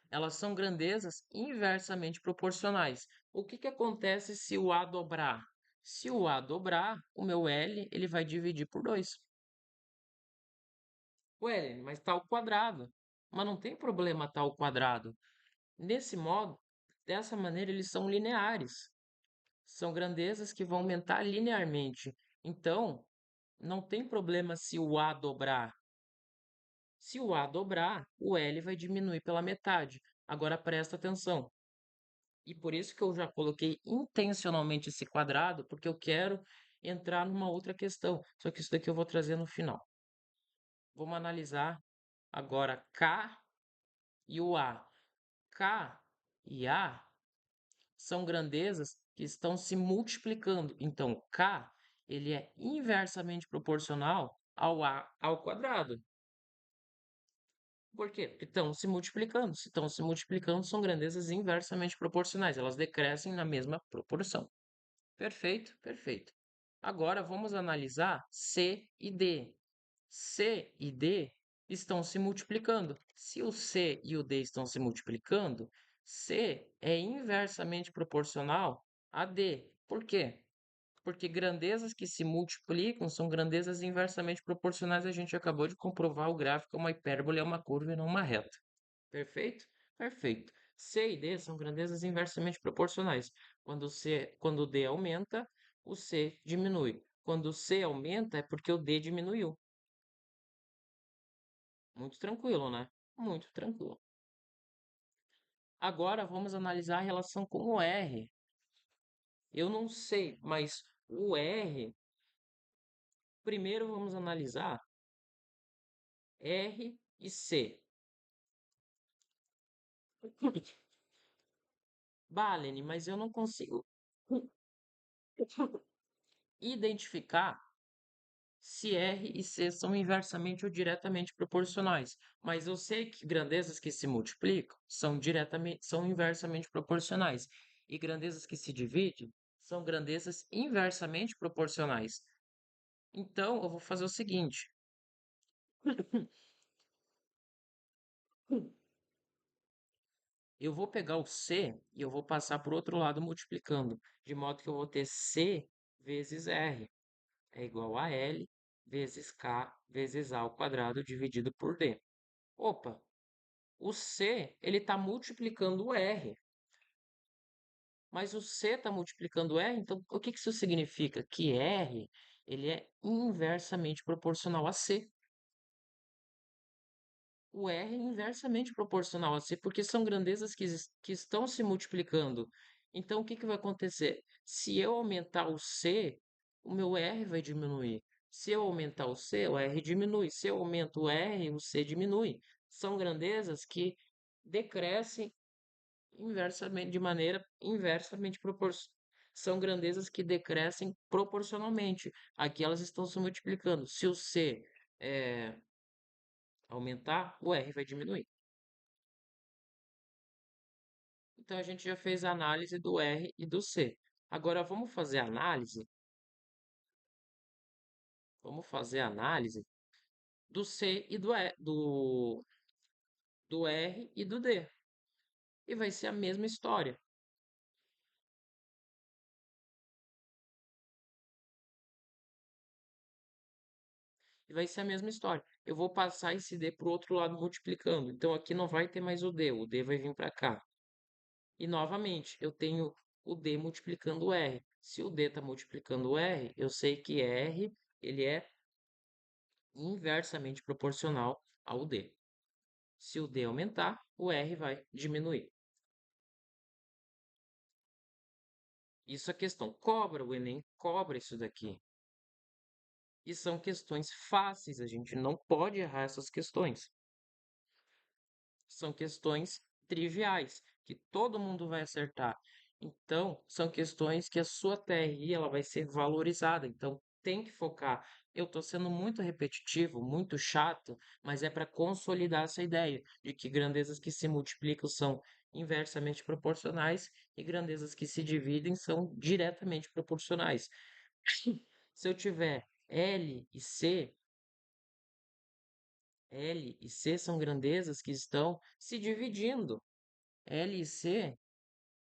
elas são grandezas inversamente proporcionais. O que que acontece se o A dobrar? Se o A dobrar, o meu L ele vai dividir por 2. Ué, mas está ao quadrado. Mas não tem problema estar ao quadrado. Nesse modo, dessa maneira, eles são lineares. São grandezas que vão aumentar linearmente. Então, não tem problema se o A dobrar. Se o A dobrar, o L vai diminuir pela metade. Agora presta atenção. E por isso que eu já coloquei intencionalmente esse quadrado, porque eu quero entrar numa outra questão. Só que isso daqui eu vou trazer no final. Vamos analisar agora K e o A. K e A são grandezas que estão se multiplicando. Então, K ele é inversamente proporcional ao A ao quadrado. Por quê? Porque estão se multiplicando. Se estão se multiplicando, são grandezas inversamente proporcionais. Elas decrescem na mesma proporção. Perfeito, perfeito. Agora vamos analisar C e D. C e D estão se multiplicando. Se o C e o D estão se multiplicando, C é inversamente proporcional a D. Por quê? Porque grandezas que se multiplicam são grandezas inversamente proporcionais. A gente acabou de comprovar o gráfico, uma hipérbole é uma curva e não uma reta. Perfeito? Perfeito. C e D são grandezas inversamente proporcionais. Quando o D aumenta, o C diminui. Quando o C aumenta, é porque o D diminuiu. Muito tranquilo, né? Muito tranquilo. Agora vamos analisar a relação com o R. Eu não sei, mas o R, primeiro vamos analisar R e C. Balene, mas eu não consigo identificar se R e C são inversamente ou diretamente proporcionais. Mas eu sei que grandezas que se multiplicam são inversamente proporcionais. E grandezas que se dividem são grandezas inversamente proporcionais. Então, eu vou fazer o seguinte. Eu vou pegar o C e eu vou passar para o outro lado multiplicando, de modo que eu vou ter C vezes R é igual a L vezes K vezes A ao quadrado dividido por D. Opa, o C ele está multiplicando o R, mas o C está multiplicando o R, então o que que isso significa? Que R ele é inversamente proporcional a C. O R é inversamente proporcional a C, porque são grandezas que estão se multiplicando. Então, o que que vai acontecer? Se eu aumentar o C, o meu R vai diminuir. Se eu aumentar o C, o R diminui. Se eu aumento o R, o C diminui. São grandezas que decrescem inversamente, de maneira inversamente proporcional. São grandezas que decrescem proporcionalmente. Aqui elas estão se multiplicando. Se o C é, aumentar, o R vai diminuir. Então a gente já fez a análise do R e do C. Agora vamos fazer a análise do C e do R e do D. E vai ser a mesma história. E vai ser a mesma história. Eu vou passar esse D para o outro lado multiplicando. Então aqui não vai ter mais o D vai vir para cá. E novamente, eu tenho o D multiplicando o R. Se o D está multiplicando o R, eu sei que R ele é inversamente proporcional ao D. Se o D aumentar, o R vai diminuir. Isso a questão cobra, o Enem cobra isso daqui. E são questões fáceis, a gente não pode errar essas questões. São questões triviais, que todo mundo vai acertar. Então, são questões que a sua TRI ela vai ser valorizada. Então, tem que focar. Eu estou sendo muito repetitivo, muito chato, mas é para consolidar essa ideia de que grandezas que se multiplicam são inversamente proporcionais e grandezas que se dividem são diretamente proporcionais. Se eu tiver L e C são grandezas que estão se dividindo. L e C,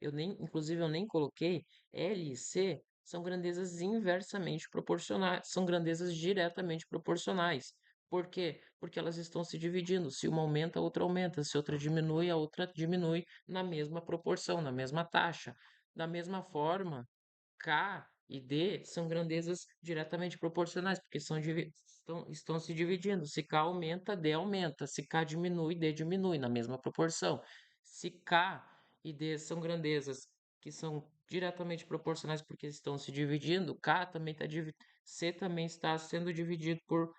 inclusive eu nem coloquei, L e C são grandezas inversamente proporcionais, são grandezas diretamente proporcionais. Por quê? Porque elas estão se dividindo. Se uma aumenta, a outra aumenta. Se outra diminui, a outra diminui na mesma proporção, na mesma taxa. Da mesma forma, K e D são grandezas diretamente proporcionais, porque estão se dividindo. Se K aumenta, D aumenta. Se K diminui, D diminui na mesma proporção. Se K e D são grandezas que são diretamente proporcionais porque estão se dividindo, C também está sendo dividido por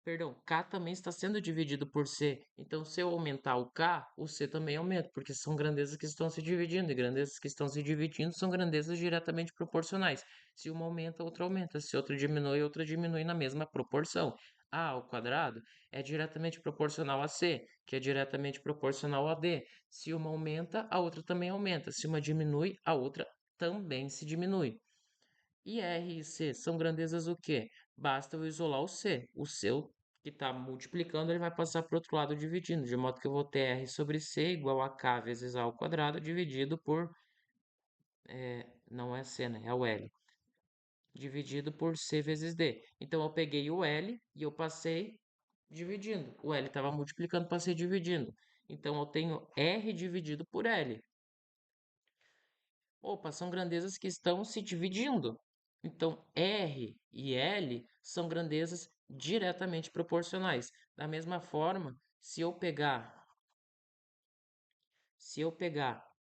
Perdão, K também está sendo dividido por C. Então, se eu aumentar o K, o C também aumenta, porque são grandezas que estão se dividindo, e grandezas que estão se dividindo são grandezas diretamente proporcionais. Se uma aumenta, outra aumenta. Se outra diminui na mesma proporção. A ao quadrado é diretamente proporcional a C, que é diretamente proporcional a D. Se uma aumenta, a outra também aumenta. Se uma diminui, a outra também se diminui. E R e C são grandezas o quê? Basta eu isolar o C. O seu que está multiplicando, ele vai passar para o outro lado dividindo, de modo que eu vou ter R sobre C igual a K vezes A ao quadrado dividido por, não é C, né? É o L, dividido por C vezes D. Então eu peguei o L e eu passei dividindo. O L estava multiplicando, passei dividindo. Então eu tenho R dividido por L. Opa, são grandezas que estão se dividindo. Então, R e L são grandezas diretamente proporcionais. Da mesma forma, se eu pegar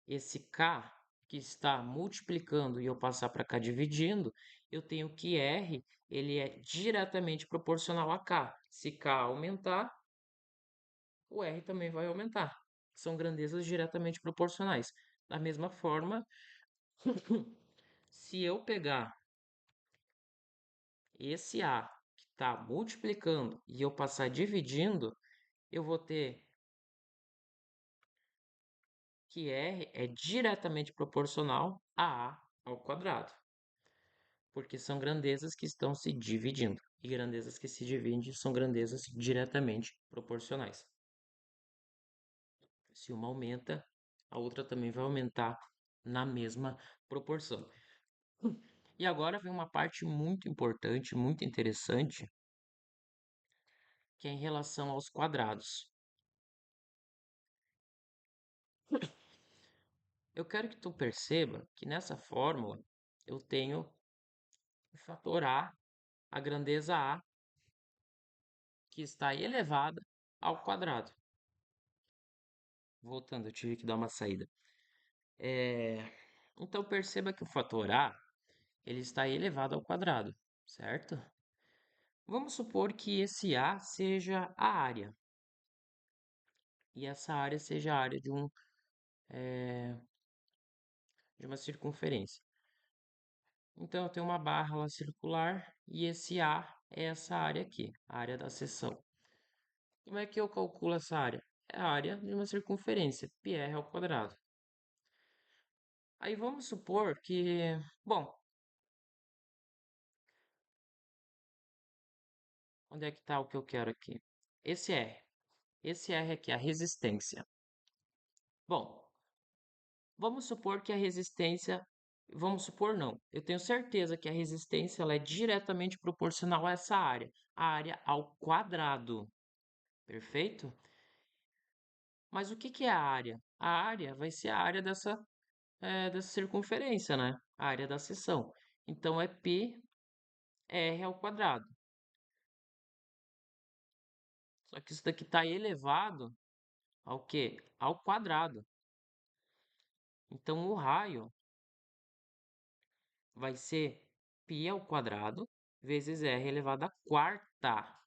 esse K que está multiplicando e eu passar para cá dividindo, eu tenho que R, ele é diretamente proporcional a K. Se K aumentar, o R também vai aumentar. São grandezas diretamente proporcionais. Da mesma forma, se eu pegar esse A que está multiplicando e eu passar dividindo, eu vou ter que R é diretamente proporcional a A ao quadrado, porque são grandezas que estão se dividindo. E grandezas que se dividem são grandezas diretamente proporcionais. Se uma aumenta, a outra também vai aumentar na mesma proporção. E agora vem uma parte muito importante, muito interessante, que é em relação aos quadrados. Eu quero que tu perceba que nessa fórmula eu tenho o fator a grandeza A, que está elevada ao quadrado. Voltando, eu tive que dar uma saída. Então perceba que o fator A ele está elevado ao quadrado, certo? Vamos supor que esse A seja a área, e essa área seja a área de uma circunferência. Então eu tenho uma barra lá circular e esse A é essa área aqui, a área da seção. Como é que eu calculo essa área? É a área de uma circunferência, πr ao quadrado. Aí vamos supor que, bom, onde é que está o que eu quero aqui? Esse R. Esse R aqui é a resistência. Bom, vamos supor que a resistência, vamos supor não, eu tenho certeza que a resistência ela é diretamente proporcional a essa área, a área ao quadrado, perfeito? Mas o que que é a área? A área vai ser a área dessa circunferência, né? A área da seção. Então é πr ao quadrado. Só que isso daqui está elevado ao quê? Ao quadrado. Então o raio vai ser π ao quadrado vezes r elevado à quarta.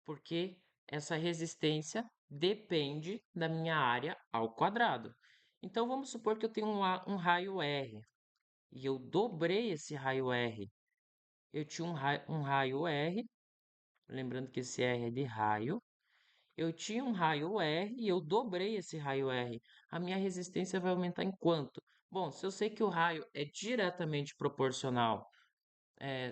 Porque essa resistência depende da minha área ao quadrado. Então vamos supor que eu tenho um raio R e eu dobrei esse raio R. Eu tinha um raio R, lembrando que esse R é de raio. Eu tinha um raio R e eu dobrei esse raio R. A minha resistência vai aumentar em quanto? Bom, se eu sei que o raio é diretamente proporcional,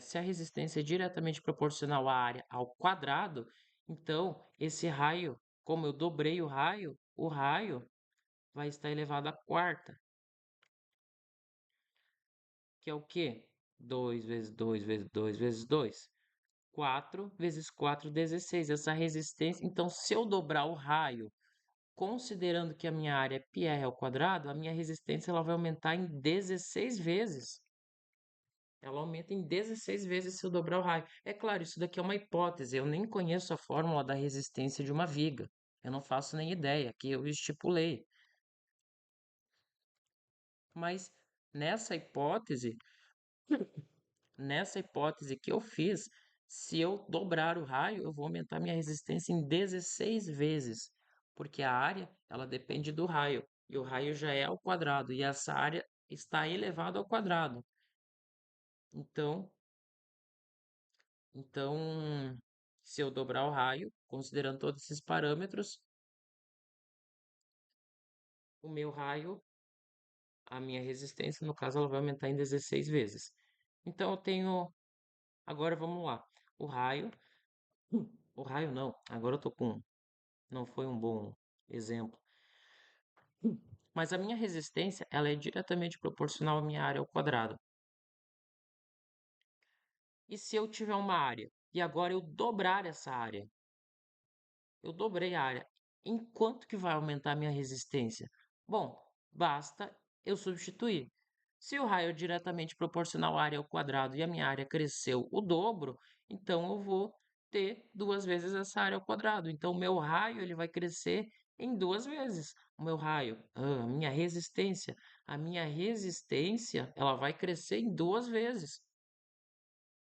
se a resistência é diretamente proporcional à área ao quadrado, então esse raio, como eu dobrei o raio vai estar elevado à quarta, que é o quê? 2 vezes 2 vezes 2 vezes 2. 4 vezes 4, 16. Essa resistência. Então, se eu dobrar o raio, considerando que a minha área é πr ao quadrado, a minha resistência ela vai aumentar em 16 vezes. Ela aumenta em 16 vezes se eu dobrar o raio. É claro, isso daqui é uma hipótese. Eu nem conheço a fórmula da resistência de uma viga. Eu não faço nem ideia, que eu estipulei. Mas nessa hipótese, nessa hipótese que eu fiz, Se eu dobrar o raio, eu vou aumentar minha resistência em 16 vezes, porque a área, ela depende do raio, e o raio já é ao quadrado, e essa área está elevada ao quadrado. Então, então, se eu dobrar o raio, considerando todos esses parâmetros, o meu raio, a minha resistência, no caso, ela vai aumentar em 16 vezes. Então, eu tenho. Agora vamos lá. O raio. O raio não. Agora eu tô com. Não foi um bom exemplo. Mas a minha resistência, ela é diretamente proporcional à minha área ao quadrado. E se eu tiver uma área e agora eu dobrar essa área, eu dobrei a área, em quanto que vai aumentar a minha resistência? Bom, basta eu substituir. Se o raio é diretamente proporcional à área ao quadrado e a minha área cresceu o dobro, então eu vou ter duas vezes essa área ao quadrado. Então o meu raio ele vai crescer em duas vezes. O meu raio, a minha resistência, ela vai crescer em duas vezes.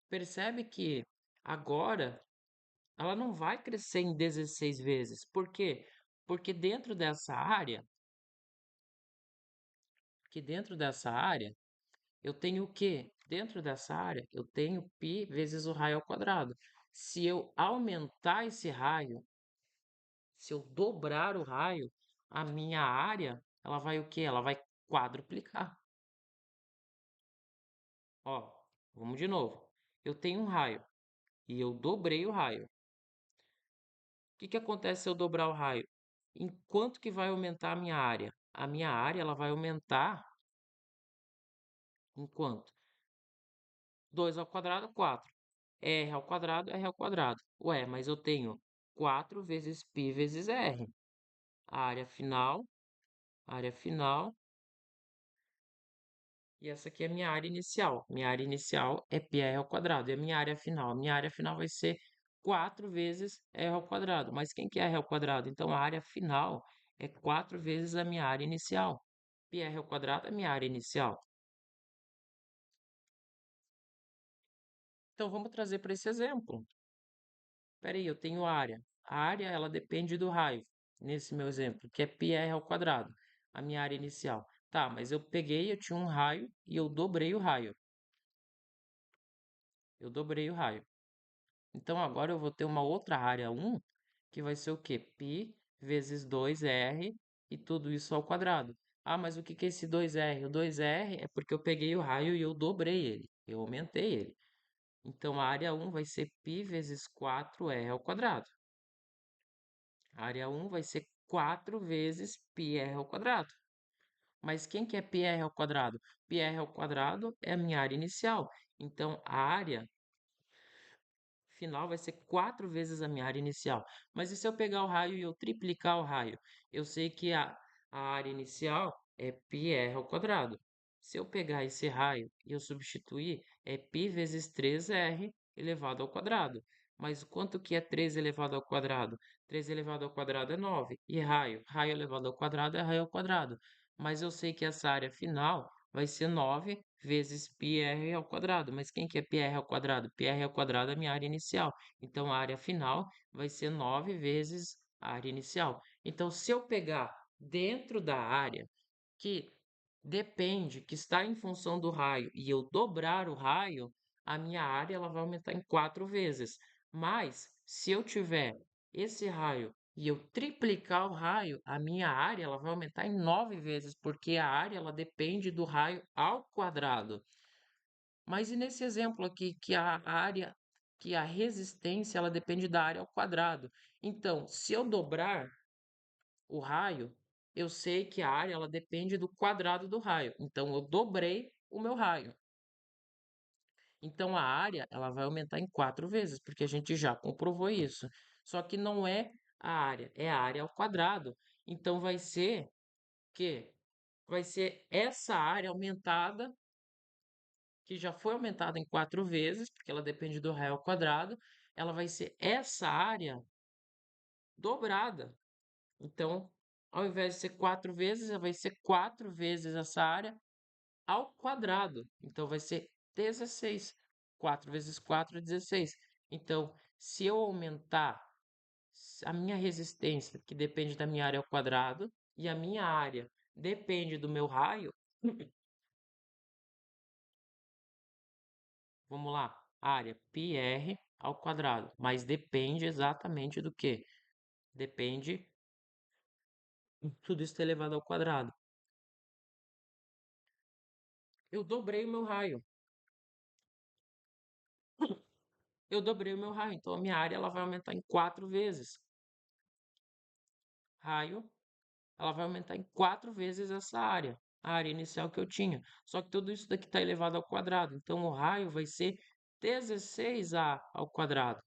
Percebe que agora ela não vai crescer em 16 vezes. Por quê? Porque dentro dessa área, eu tenho o quê? Dentro dessa área, eu tenho π vezes o raio ao quadrado. Se eu aumentar esse raio, se eu dobrar o raio, a minha área, ela vai o quê? Ela vai quadruplicar. Ó, vamos de novo. Eu tenho um raio e eu dobrei o raio. O que que acontece se eu dobrar o raio? Em quanto que vai aumentar a minha área? A minha área ela vai aumentar em quanto? 2 ao quadrado, 4. R ao quadrado, R ao quadrado. Ué, mas eu tenho 4 vezes π vezes R. A área final, e essa aqui é a minha área inicial. Minha área inicial é πr ao quadrado. E a minha área final? A minha área final vai ser 4 vezes R ao quadrado. Mas quem que é R ao quadrado? Então, a área final é 4 vezes a minha área inicial. πr ao quadrado é minha área inicial. Então, vamos trazer para esse exemplo. Espera aí, eu tenho área. A área, ela depende do raio, nesse meu exemplo, que é πr ao quadrado, a minha área inicial. Tá, mas eu tinha um raio e eu dobrei o raio. Eu dobrei o raio. Então, agora eu vou ter uma outra área 1, que vai ser o quê? Π vezes 2r e tudo isso ao quadrado. Ah, mas o que que é esse 2r? O 2r é porque eu peguei o raio e eu dobrei ele. Eu aumentei ele. Então, a área 1 vai ser π vezes 4r ao quadrado. A área 1 vai ser 4 vezes πr ao quadrado. Mas quem que é πr ao quadrado? πr ao quadrado é a minha área inicial. Então, a área final vai ser 4 vezes a minha área inicial. Mas e se eu pegar o raio e eu triplicar o raio? Eu sei que a área inicial é πr ao quadrado. Se eu pegar esse raio e eu substituir, é π vezes 3r elevado ao quadrado. Mas quanto que é 3 elevado ao quadrado? 3 elevado ao quadrado é 9. E raio? Raio elevado ao quadrado é raio ao quadrado. Mas eu sei que essa área final vai ser 9 vezes πr ao quadrado. Mas quem que é πr ao quadrado? πr ao quadrado é a minha área inicial. Então, a área final vai ser 9 vezes a área inicial. Então, se eu pegar dentro da área que depende, que está em função do raio, e eu dobrar o raio, a minha área ela vai aumentar em 4 vezes. Mas, se eu tiver esse raio e eu triplicar o raio, a minha área ela vai aumentar em 9 vezes, porque a área ela depende do raio ao quadrado. Mas e nesse exemplo aqui, que a resistência ela depende da área ao quadrado. Então, se eu dobrar o raio, eu sei que a área ela depende do quadrado do raio. Então, eu dobrei o meu raio. Então, a área ela vai aumentar em 4 vezes, porque a gente já comprovou isso. Só que não é a área, é a área ao quadrado. Então, que vai ser essa área aumentada, que já foi aumentada em 4 vezes, porque ela depende do raio ao quadrado, ela vai ser essa área dobrada. Então, ao invés de ser 4 vezes, ela vai ser 4 vezes essa área ao quadrado. Então, vai ser 16. 4 vezes 4 é 16. Então, se eu aumentar a minha resistência, que depende da minha área ao quadrado, e a minha área depende do meu raio, vamos lá, área πr ao quadrado, mas depende exatamente do quê? Depende tudo isso ter elevado ao quadrado. Eu dobrei o meu raio. Eu dobrei o meu raio, então a minha área ela vai aumentar em 4 vezes. Raio, ela vai aumentar em 4 vezes essa área, a área inicial que eu tinha. Só que tudo isso daqui está elevado ao quadrado, então o raio vai ser 16A ao quadrado.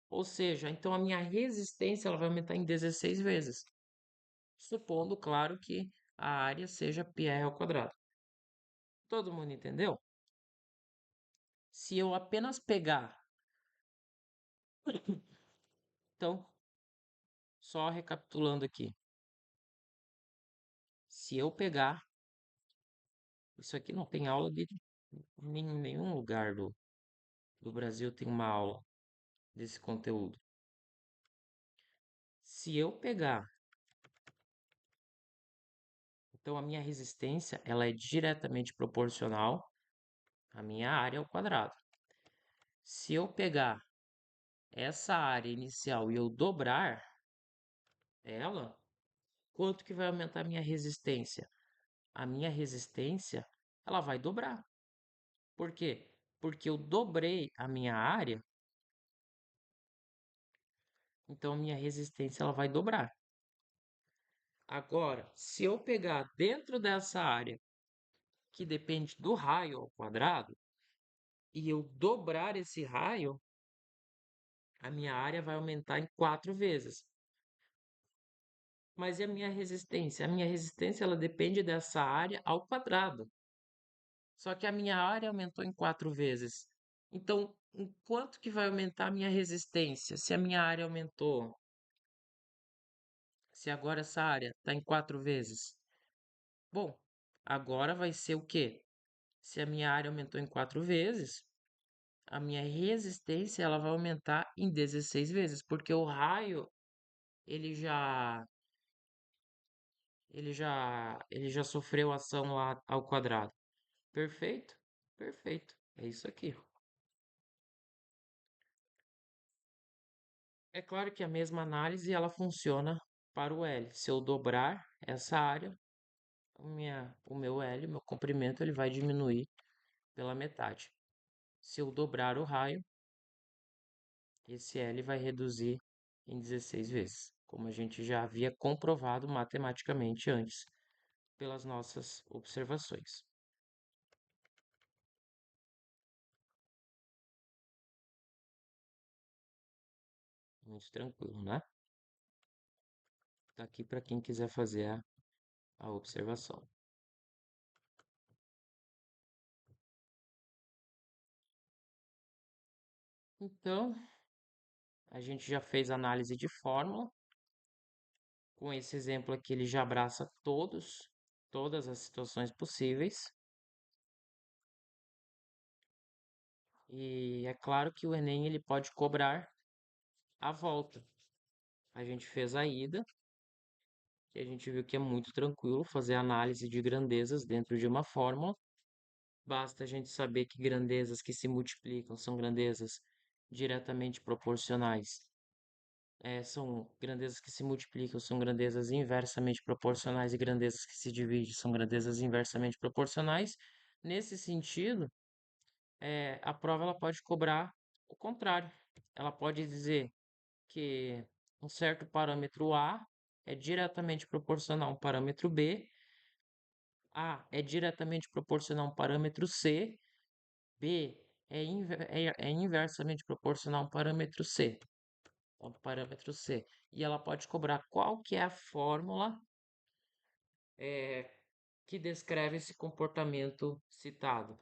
Ou seja, então a minha resistência ela vai aumentar em 16 vezes. Supondo, claro, que a área seja πr ao quadrado. Todo mundo entendeu? Se eu apenas pegar, então, só recapitulando aqui. Se eu pegar, isso aqui não tem aula de nenhum lugar do Brasil tem uma aula desse conteúdo. Se eu pegar, então a minha resistência, ela é diretamente proporcional à minha área ao quadrado. Se eu pegar essa área inicial e eu dobrar ela, quanto que vai aumentar a minha resistência? A minha resistência, ela vai dobrar. Por quê? Porque eu dobrei a minha área, então a minha resistência ela vai dobrar. Agora, se eu pegar dentro dessa área, que depende do raio ao quadrado, e eu dobrar esse raio, a minha área vai aumentar em 4 vezes. Mas e a minha resistência? A minha resistência ela depende dessa área ao quadrado. Só que a minha área aumentou em 4 vezes. Então, em quanto que vai aumentar a minha resistência? Se a minha área aumentou, se agora essa área está em 4 vezes. Bom, agora vai ser o quê? Se a minha área aumentou em 4 vezes, a minha resistência ela vai aumentar em 16 vezes, porque o raio ele já ele já sofreu ação lá ao quadrado. Perfeito? Perfeito. É isso aqui. É claro que a mesma análise ela funciona para o L. Se eu dobrar essa área, o meu L, o meu comprimento, ele vai diminuir pela metade. Se eu dobrar o raio, esse L vai reduzir em 16 vezes, como a gente já havia comprovado matematicamente antes pelas nossas observações. Muito tranquilo, né? Tá aqui para quem quiser fazer a observação. Então, a gente já fez análise de fórmula. Com esse exemplo aqui, ele já abraça todas as situações possíveis. E é claro que o Enem ele pode cobrar a volta. A gente fez a ida, e a gente viu que é muito tranquilo fazer análise de grandezas dentro de uma fórmula. Basta a gente saber que grandezas que se multiplicam são grandezas diretamente proporcionais. São grandezas que se multiplicam, são grandezas inversamente proporcionais, e grandezas que se dividem são grandezas inversamente proporcionais. Nesse sentido, a prova ela pode cobrar o contrário. Ela pode dizer que um certo parâmetro A é diretamente proporcional a um parâmetro B, A é diretamente proporcional a um parâmetro C, B é inversamente proporcional a um parâmetro C. Então, parâmetro C. E ela pode cobrar qual que é a fórmula é, que descreve esse comportamento citado.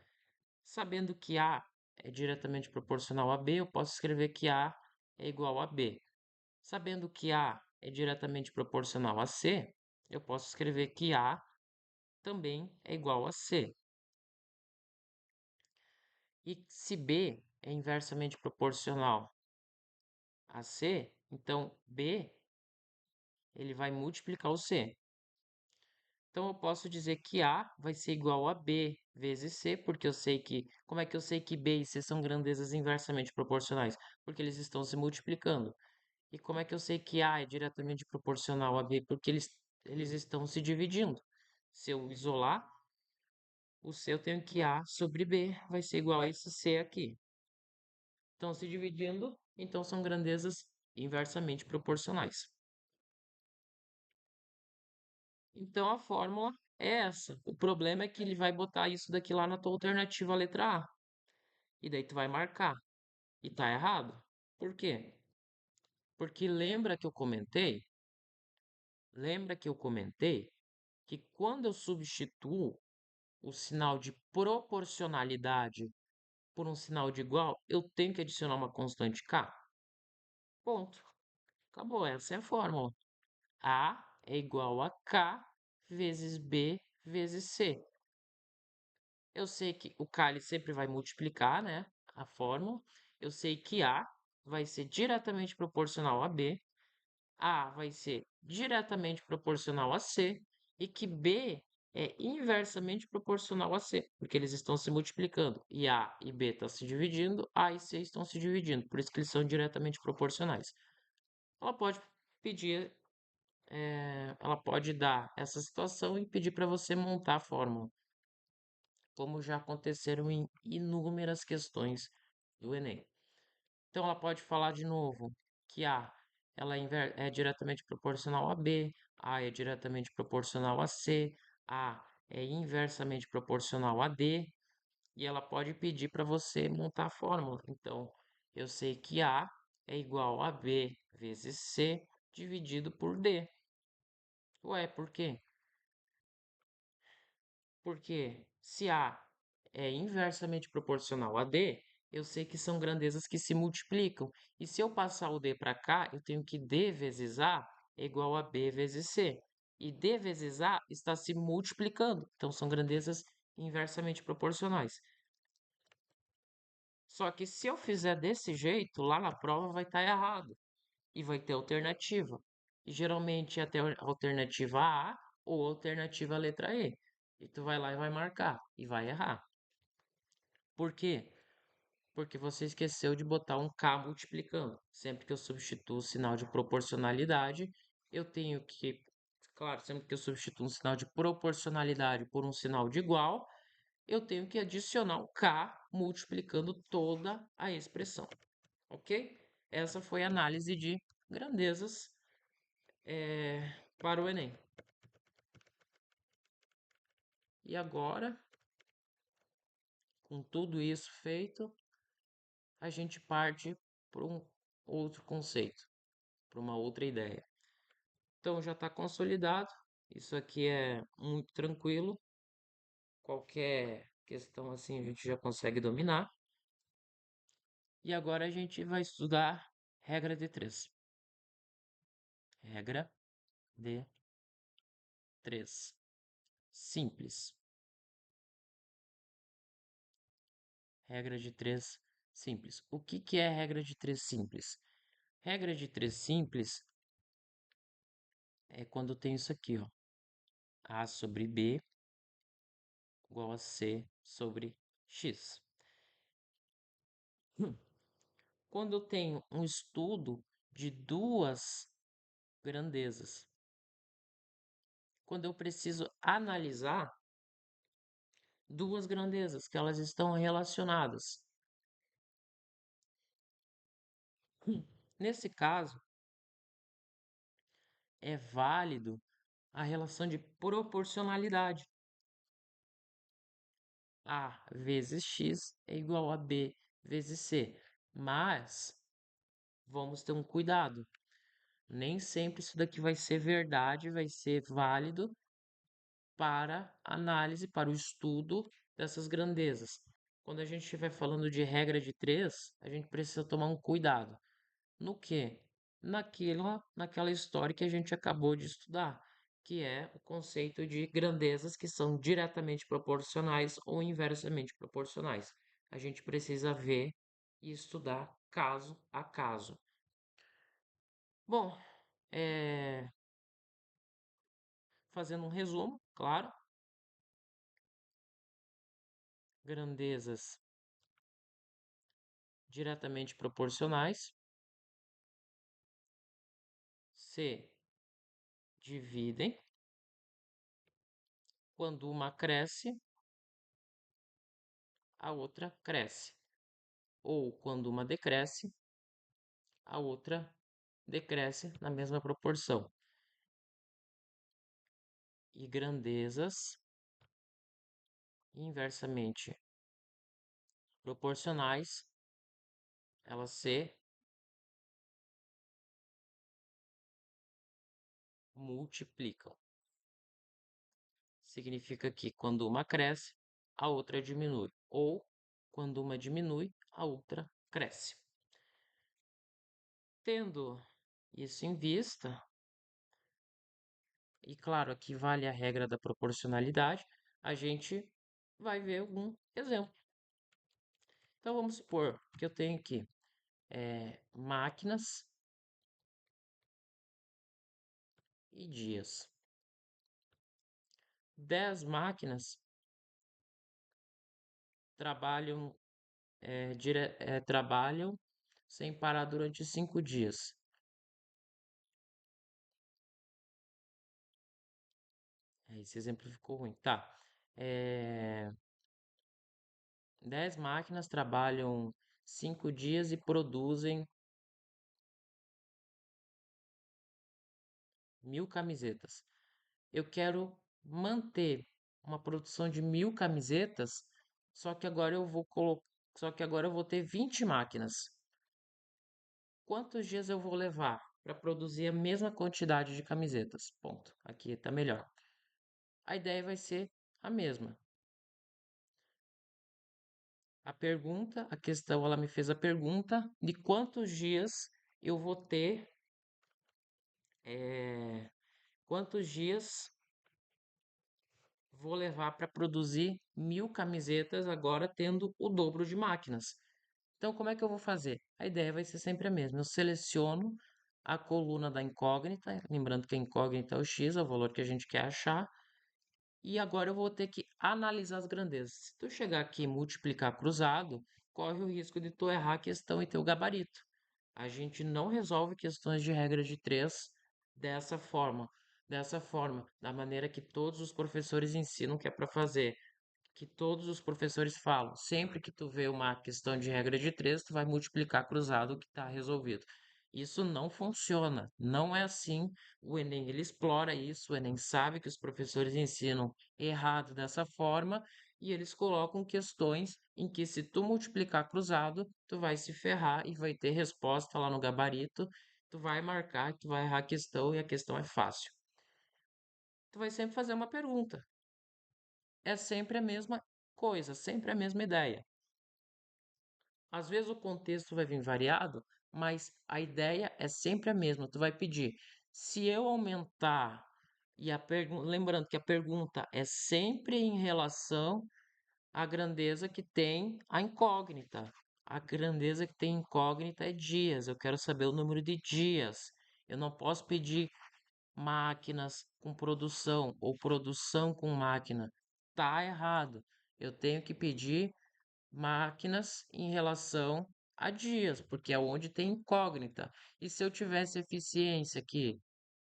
Sabendo que A é diretamente proporcional a B, eu posso escrever que A é igual a B. Sabendo que A é diretamente proporcional a C, eu posso escrever que A também é igual a C. E se B é inversamente proporcional a C, então B ele vai multiplicar o C. Então eu posso dizer que A vai ser igual a B vezes C, porque eu sei que. Como é que eu sei que B e C são grandezas inversamente proporcionais? Porque eles estão se multiplicando. E como é que eu sei que A é diretamente proporcional a B? Porque eles estão se dividindo. Se eu isolar o C, eu tenho que A sobre B vai ser igual a esse C aqui. Estão se dividindo, então são grandezas inversamente proporcionais. Então a fórmula é essa. O problema é que ele vai botar isso daqui lá na tua alternativa letra A. E daí tu vai marcar. E tá errado. Por quê? Porque lembra que eu comentei que quando eu substituo o sinal de proporcionalidade por um sinal de igual, eu tenho que adicionar uma constante k. Ponto. Acabou, essa é a fórmula. A é igual a k vezes b vezes c. Eu sei que o K ele sempre vai multiplicar, né? A fórmula. Eu sei que A vai ser diretamente proporcional a B, A vai ser diretamente proporcional a C e que B é inversamente proporcional a C, porque eles estão se multiplicando. E A e B estão se dividindo, A e C estão se dividindo, por isso que eles são diretamente proporcionais. Ela pode pedir, ela pode dar essa situação e pedir para você montar a fórmula como já aconteceram em inúmeras questões do Enem. Então, ela pode falar de novo que A ela é diretamente proporcional a B, A é diretamente proporcional a C, A é inversamente proporcional a D, e ela pode pedir para você montar a fórmula. Então, eu sei que A é igual a B vezes C dividido por D. Ué, por quê? Porque se A é inversamente proporcional a D, eu sei que são grandezas que se multiplicam. E se eu passar o D para cá, eu tenho que D vezes A é igual a B vezes C. E D vezes A está se multiplicando. Então são grandezas inversamente proporcionais. Só que se eu fizer desse jeito, lá na prova vai estar errado. E vai ter alternativa. E geralmente é até a alternativa A ou alternativa letra E. E tu vai lá e vai marcar. E vai errar. Por quê? Porque você esqueceu de botar um K multiplicando. Sempre que eu substituo o sinal de proporcionalidade, eu tenho que, claro, sempre que eu substituo um sinal de proporcionalidade por um sinal de igual, eu tenho que adicionar o K multiplicando toda a expressão, ok? Essa foi a análise de grandezas para o Enem. E agora, com tudo isso feito, a gente parte para um outro conceito, para uma outra ideia. Então já está consolidado. Isso aqui é muito tranquilo. Qualquer questão assim a gente já consegue dominar. E agora a gente vai estudar regra de três. Regra de três. Simples. Regra de três simples. O que que é regra de três simples? Regra de três simples é quando tem isso aqui, ó. A sobre B igual a C sobre X. Quando eu tenho um estudo de duas grandezas, quando eu preciso analisar duas grandezas, que elas estão relacionadas. Nesse caso, é válido a relação de proporcionalidade. A vezes X é igual a B vezes C. Mas vamos ter um cuidado. Nem sempre isso daqui vai ser verdade, vai ser válido para análise, para o estudo dessas grandezas. Quando a gente estiver falando de regra de três, a gente precisa tomar um cuidado. No que? Naquela história que a gente acabou de estudar, que é o conceito de grandezas que são diretamente proporcionais ou inversamente proporcionais. A gente precisa ver e estudar caso a caso. Bom, é, fazendo um resumo, claro, grandezas diretamente proporcionais se dividem quando uma cresce, a outra cresce, ou quando uma decresce, a outra decresce na mesma proporção. E grandezas inversamente proporcionais, elas se multiplicam. Significa que quando uma cresce, a outra diminui, ou quando uma diminui, a outra cresce. Tendo isso em vista, e claro, aqui vale a regra da proporcionalidade, a gente vai ver algum exemplo. Então vamos supor que eu tenho aqui máquinas e dias. 10 máquinas trabalham, trabalham sem parar durante 5 dias. Esse exemplo ficou ruim. Tá. É, 10 máquinas trabalham 5 dias e produzem 1.000 camisetas. Eu quero manter uma produção de 1.000 camisetas, só que agora eu vou colocar, só que agora eu vou ter 20 máquinas. Quantos dias eu vou levar para produzir a mesma quantidade de camisetas? Ponto. Aqui está melhor. A ideia vai ser a mesma. A pergunta, a questão, ela me fez a pergunta de quantos dias eu vou ter, quantos dias vou levar para produzir 1.000 camisetas agora tendo o dobro de máquinas. Então, como é que eu vou fazer? A ideia vai ser sempre a mesma. Eu seleciono a coluna da incógnita, lembrando que a incógnita é o x, é o valor que a gente quer achar, e agora eu vou ter que analisar as grandezas. Se tu chegar aqui e multiplicar cruzado, corre o risco de tu errar a questão e ter o gabarito. A gente não resolve questões de regra de três dessa forma. Dessa forma, da maneira que todos os professores ensinam que é para fazer, que todos os professores falam. Sempre que tu vê uma questão de regra de três, tu vai multiplicar cruzado o que está resolvido. Isso não funciona, não é assim. O Enem ele explora isso, o Enem sabe que os professores ensinam errado dessa forma e eles colocam questões em que se tu multiplicar cruzado, tu vai se ferrar e vai ter resposta lá no gabarito, tu vai marcar, tu vai errar a questão e a questão é fácil. Tu vai sempre fazer uma pergunta. É sempre a mesma coisa, sempre a mesma ideia. Às vezes o contexto vai vir variado, mas a ideia é sempre a mesma. Tu vai pedir, se eu aumentar, lembrando que a pergunta é sempre em relação à grandeza que tem a incógnita. A grandeza que tem incógnita é dias. Eu quero saber o número de dias. Eu não posso pedir máquinas com produção ou produção com máquina. Tá errado. Eu tenho que pedir máquinas em relação a dias, porque é onde tem incógnita. E se eu tivesse eficiência aqui?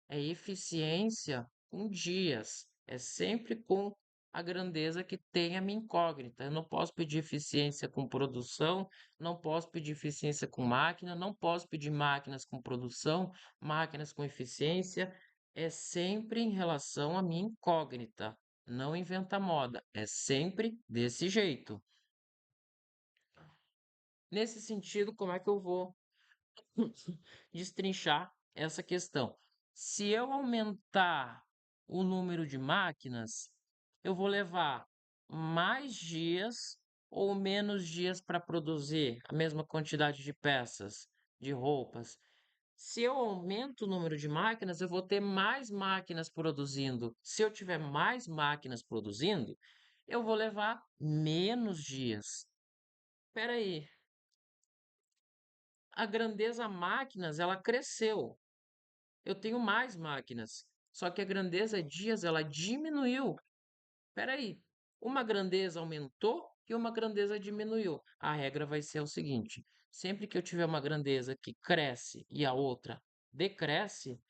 É eficiência com dias. É sempre com a grandeza que tem a minha incógnita. Eu não posso pedir eficiência com produção, não posso pedir eficiência com máquina, não posso pedir máquinas com produção, máquinas com eficiência. É sempre em relação à minha incógnita. Não inventa moda. É sempre desse jeito. Nesse sentido, como é que eu vou destrinchar essa questão? Se eu aumentar o número de máquinas, eu vou levar mais dias ou menos dias para produzir a mesma quantidade de peças, de roupas. Se eu aumento o número de máquinas, eu vou ter mais máquinas produzindo. Se eu tiver mais máquinas produzindo, eu vou levar menos dias. Espera aí, a grandeza máquinas, ela cresceu. Eu tenho mais máquinas, só que a grandeza dias ela diminuiu. Espera aí, uma grandeza aumentou e uma grandeza diminuiu. A regra vai ser o seguinte: sempre que eu tiver uma grandeza que cresce e a outra decresce,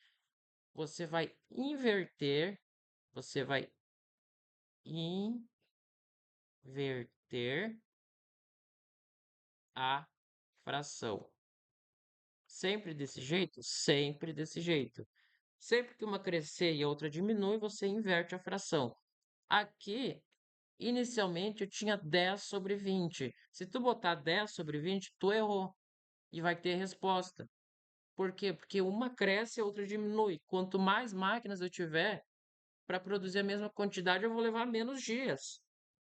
você vai inverter, você vai inverter a fração. Sempre desse jeito? Sempre desse jeito. Sempre que uma crescer e a outra diminui, você inverte a fração. Aqui, inicialmente, eu tinha 10 sobre 20. Se tu botar 10 sobre 20, tu errou e vai ter resposta. Por quê? Porque uma cresce e a outra diminui. Quanto mais máquinas eu tiver para produzir a mesma quantidade, eu vou levar menos dias.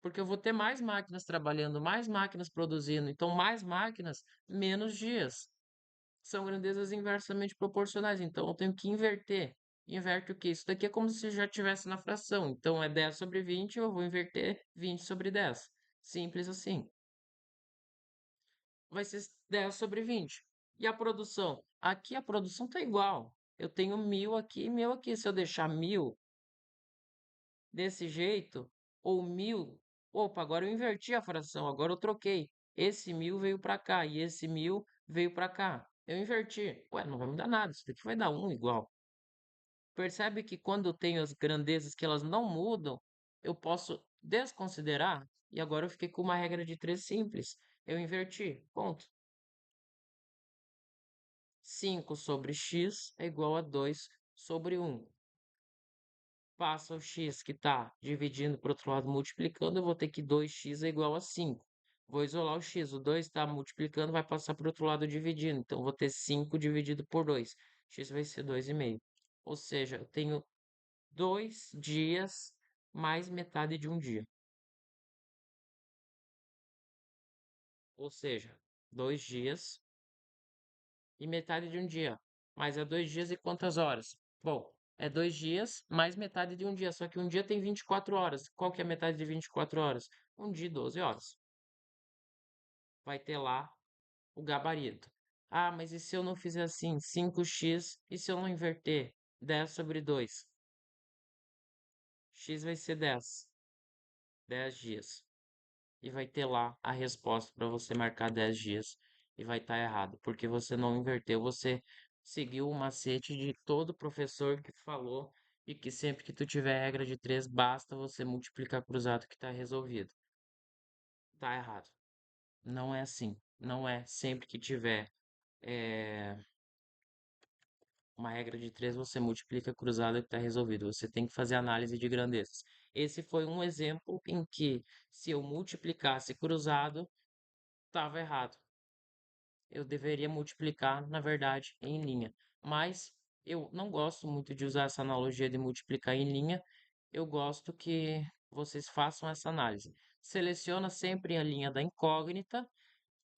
Porque eu vou ter mais máquinas trabalhando, mais máquinas produzindo. Então, mais máquinas, menos dias. São grandezas inversamente proporcionais. Então, eu tenho que inverter. Inverte o quê? Isso daqui é como se já tivesse na fração. Então, é 10 sobre 20, eu vou inverter 20 sobre 10. Simples assim. Vai ser 10 sobre 20. E a produção? Aqui a produção está igual. Eu tenho 1000 aqui e 1000 aqui. Se eu deixar 1000 desse jeito, ou 1000, opa, agora eu inverti a fração, agora eu troquei. Esse 1000 veio para cá e esse 1000 veio para cá. Eu inverti. Ué, não vai mudar nada. Isso daqui vai dar um igual. Percebe que quando eu tenho as grandezas que elas não mudam, eu posso desconsiderar? E agora eu fiquei com uma regra de 3 simples. Eu inverti. Ponto. 5 sobre x é igual a 2 sobre 1. Passa o x que está dividindo para o outro lado multiplicando, eu vou ter que 2x é igual a 5. Vou isolar o x, o 2 está multiplicando, vai passar para o outro lado dividindo. Então, eu vou ter 5 dividido por 2. X vai ser 2,5. Ou seja, eu tenho 2 dias mais metade de um dia. Ou seja, 2 dias e metade de um dia. Mas é 2 dias e quantas horas? Bom, é 2 dias mais metade de um dia. Só que um dia tem 24 horas. Qual que é a metade de 24 horas? Um dia e 12 horas. Vai ter lá o gabarito. Ah, mas e se eu não fizer assim? 5x. E se eu não inverter? 10 sobre 2. X vai ser 10. 10 dias. E vai ter lá a resposta para você marcar 10 dias. E vai estar errado, porque você não inverteu, você seguiu o macete de todo professor que falou e que sempre que tu tiver regra de 3 basta você multiplicar cruzado que está resolvido. Tá errado. Não é assim. Não é sempre que tiver uma regra de 3 você multiplica cruzado que está resolvido. Você tem que fazer análise de grandezas. Esse foi um exemplo em que, se eu multiplicasse cruzado, estava errado. Eu deveria multiplicar, na verdade, em linha. Mas eu não gosto muito de usar essa analogia de multiplicar em linha. Eu gosto que vocês façam essa análise. Seleciona sempre a linha da incógnita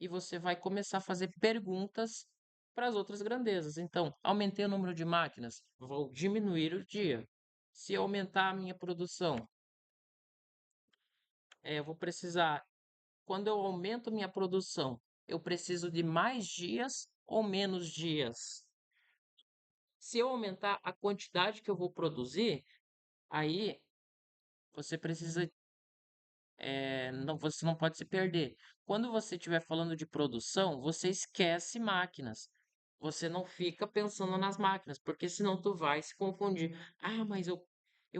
e você vai começar a fazer perguntas para as outras grandezas. Então, aumentei o número de máquinas, vou diminuir o dia. Se eu aumentar a minha produção, eu vou precisar. Quando eu aumento minha produção, eu preciso de mais dias ou menos dias? Se eu aumentar a quantidade que eu vou produzir, aí você precisa, não, você não pode se perder. Quando você estiver falando de produção, você esquece máquinas. Você não fica pensando nas máquinas, porque senão tu vai se confundir. Ah, mas eu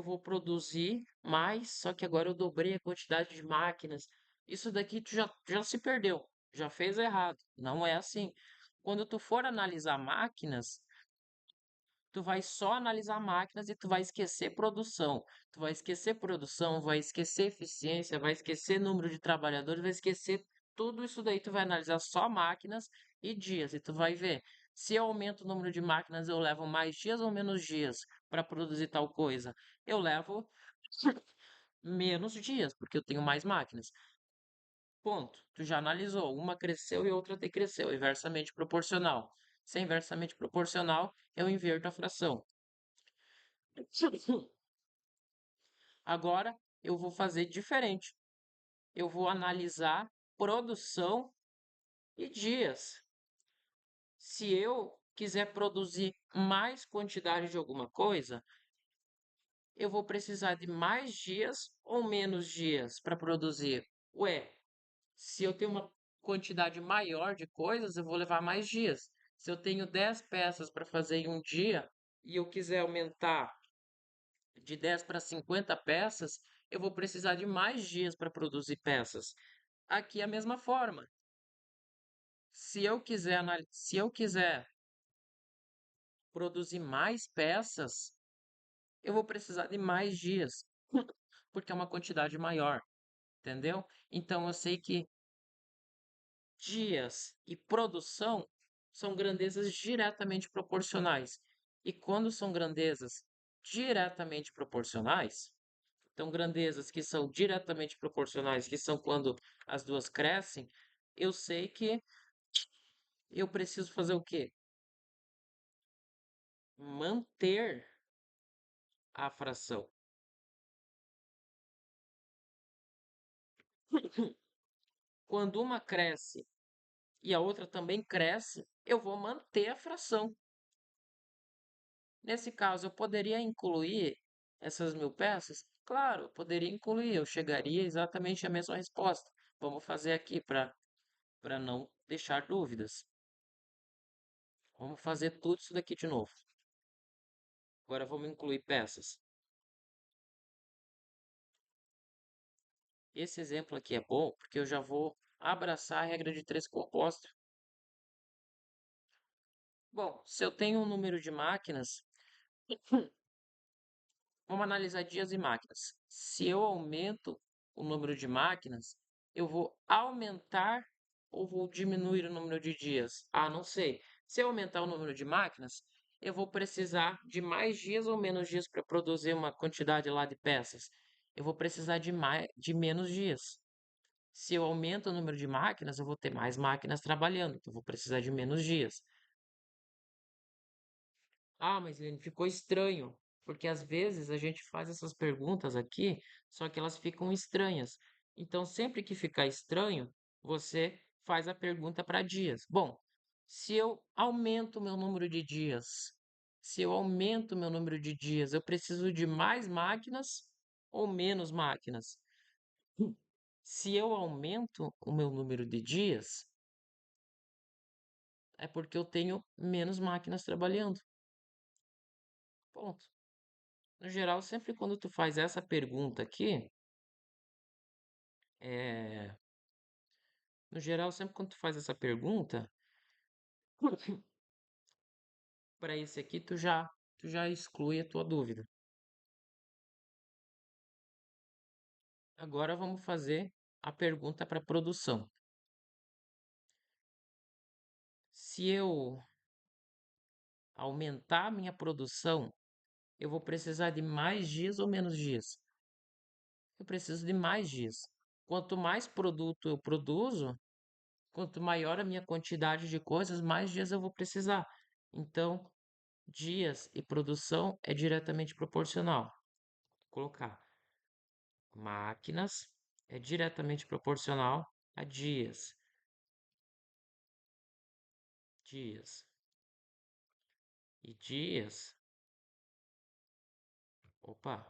vou produzir mais, só que agora eu dobrei a quantidade de máquinas. Isso daqui tu já se perdeu, já fez errado. Não é assim. Quando tu for analisar máquinas, tu vai só analisar máquinas e tu vai esquecer produção. Tu vai esquecer produção, vai esquecer eficiência, vai esquecer número de trabalhadores, vai esquecer tudo isso daí. Tu vai analisar só máquinas e dias e tu vai ver se eu aumento o número de máquinas, eu levo mais dias ou menos dias para produzir tal coisa. Eu levo menos dias, porque eu tenho mais máquinas. Ponto. Tu já analisou. Uma cresceu e outra decresceu, inversamente proporcional. Se é inversamente proporcional, eu inverto a fração. Agora eu vou fazer diferente. Eu vou analisar produção e dias. Se eu quiser produzir mais quantidade de alguma coisa, eu vou precisar de mais dias ou menos dias para produzir? Ué, se eu tenho uma quantidade maior de coisas, eu vou levar mais dias. Se eu tenho 10 peças para fazer em um dia e eu quiser aumentar de 10 para 50 peças, eu vou precisar de mais dias para produzir peças. Aqui é a mesma forma. Se eu quiser produzir mais peças, eu vou precisar de mais dias, porque é uma quantidade maior, entendeu? Então eu sei que dias e produção são grandezas diretamente proporcionais. E quando são grandezas diretamente proporcionais, então grandezas que são diretamente proporcionais, que são quando as duas crescem, eu sei que eu preciso fazer o quê? Manter a fração. Quando uma cresce e a outra também cresce, eu vou manter a fração. Nesse caso, eu poderia incluir essas 1000 peças? Claro, eu poderia incluir, eu chegaria exatamente à mesma resposta. Vamos fazer aqui para não deixar dúvidas. Vamos fazer tudo isso daqui de novo. Agora vamos incluir peças. Esse exemplo aqui é bom porque eu já vou abraçar a regra de 3 compostos. Bom, se eu tenho um número de máquinas, vamos analisar dias e máquinas. Se eu aumento o número de máquinas, eu vou aumentar ou vou diminuir o número de dias? Ah, não sei. Se eu aumentar o número de máquinas, eu vou precisar de mais dias ou menos dias para produzir uma quantidade lá de peças? Eu vou precisar de menos dias. Se eu aumento o número de máquinas, eu vou ter mais máquinas trabalhando, então eu vou precisar de menos dias. Ah, mas ele ficou estranho, porque às vezes a gente faz essas perguntas aqui, só que elas ficam estranhas. Então, sempre que ficar estranho, você faz a pergunta para dias. Bom, se eu aumento o meu número de dias, se eu aumento o meu número de dias, eu preciso de mais máquinas ou menos máquinas? Se eu aumento o meu número de dias, é porque eu tenho menos máquinas trabalhando. Ponto. No geral, sempre quando tu faz essa pergunta aqui, é... no geral, sempre quando tu faz essa pergunta, para esse aqui tu já exclui a tua dúvida. Agora vamos fazer a pergunta para produção. Se eu aumentar a minha produção, eu vou precisar de mais dias ou menos dias? Eu preciso de mais dias. Quanto mais produto eu produzo, quanto maior a minha quantidade de coisas, mais dias eu vou precisar. Então, dias e produção é diretamente proporcional. Vou colocar máquinas é diretamente proporcional a dias. Dias. E dias. Opa,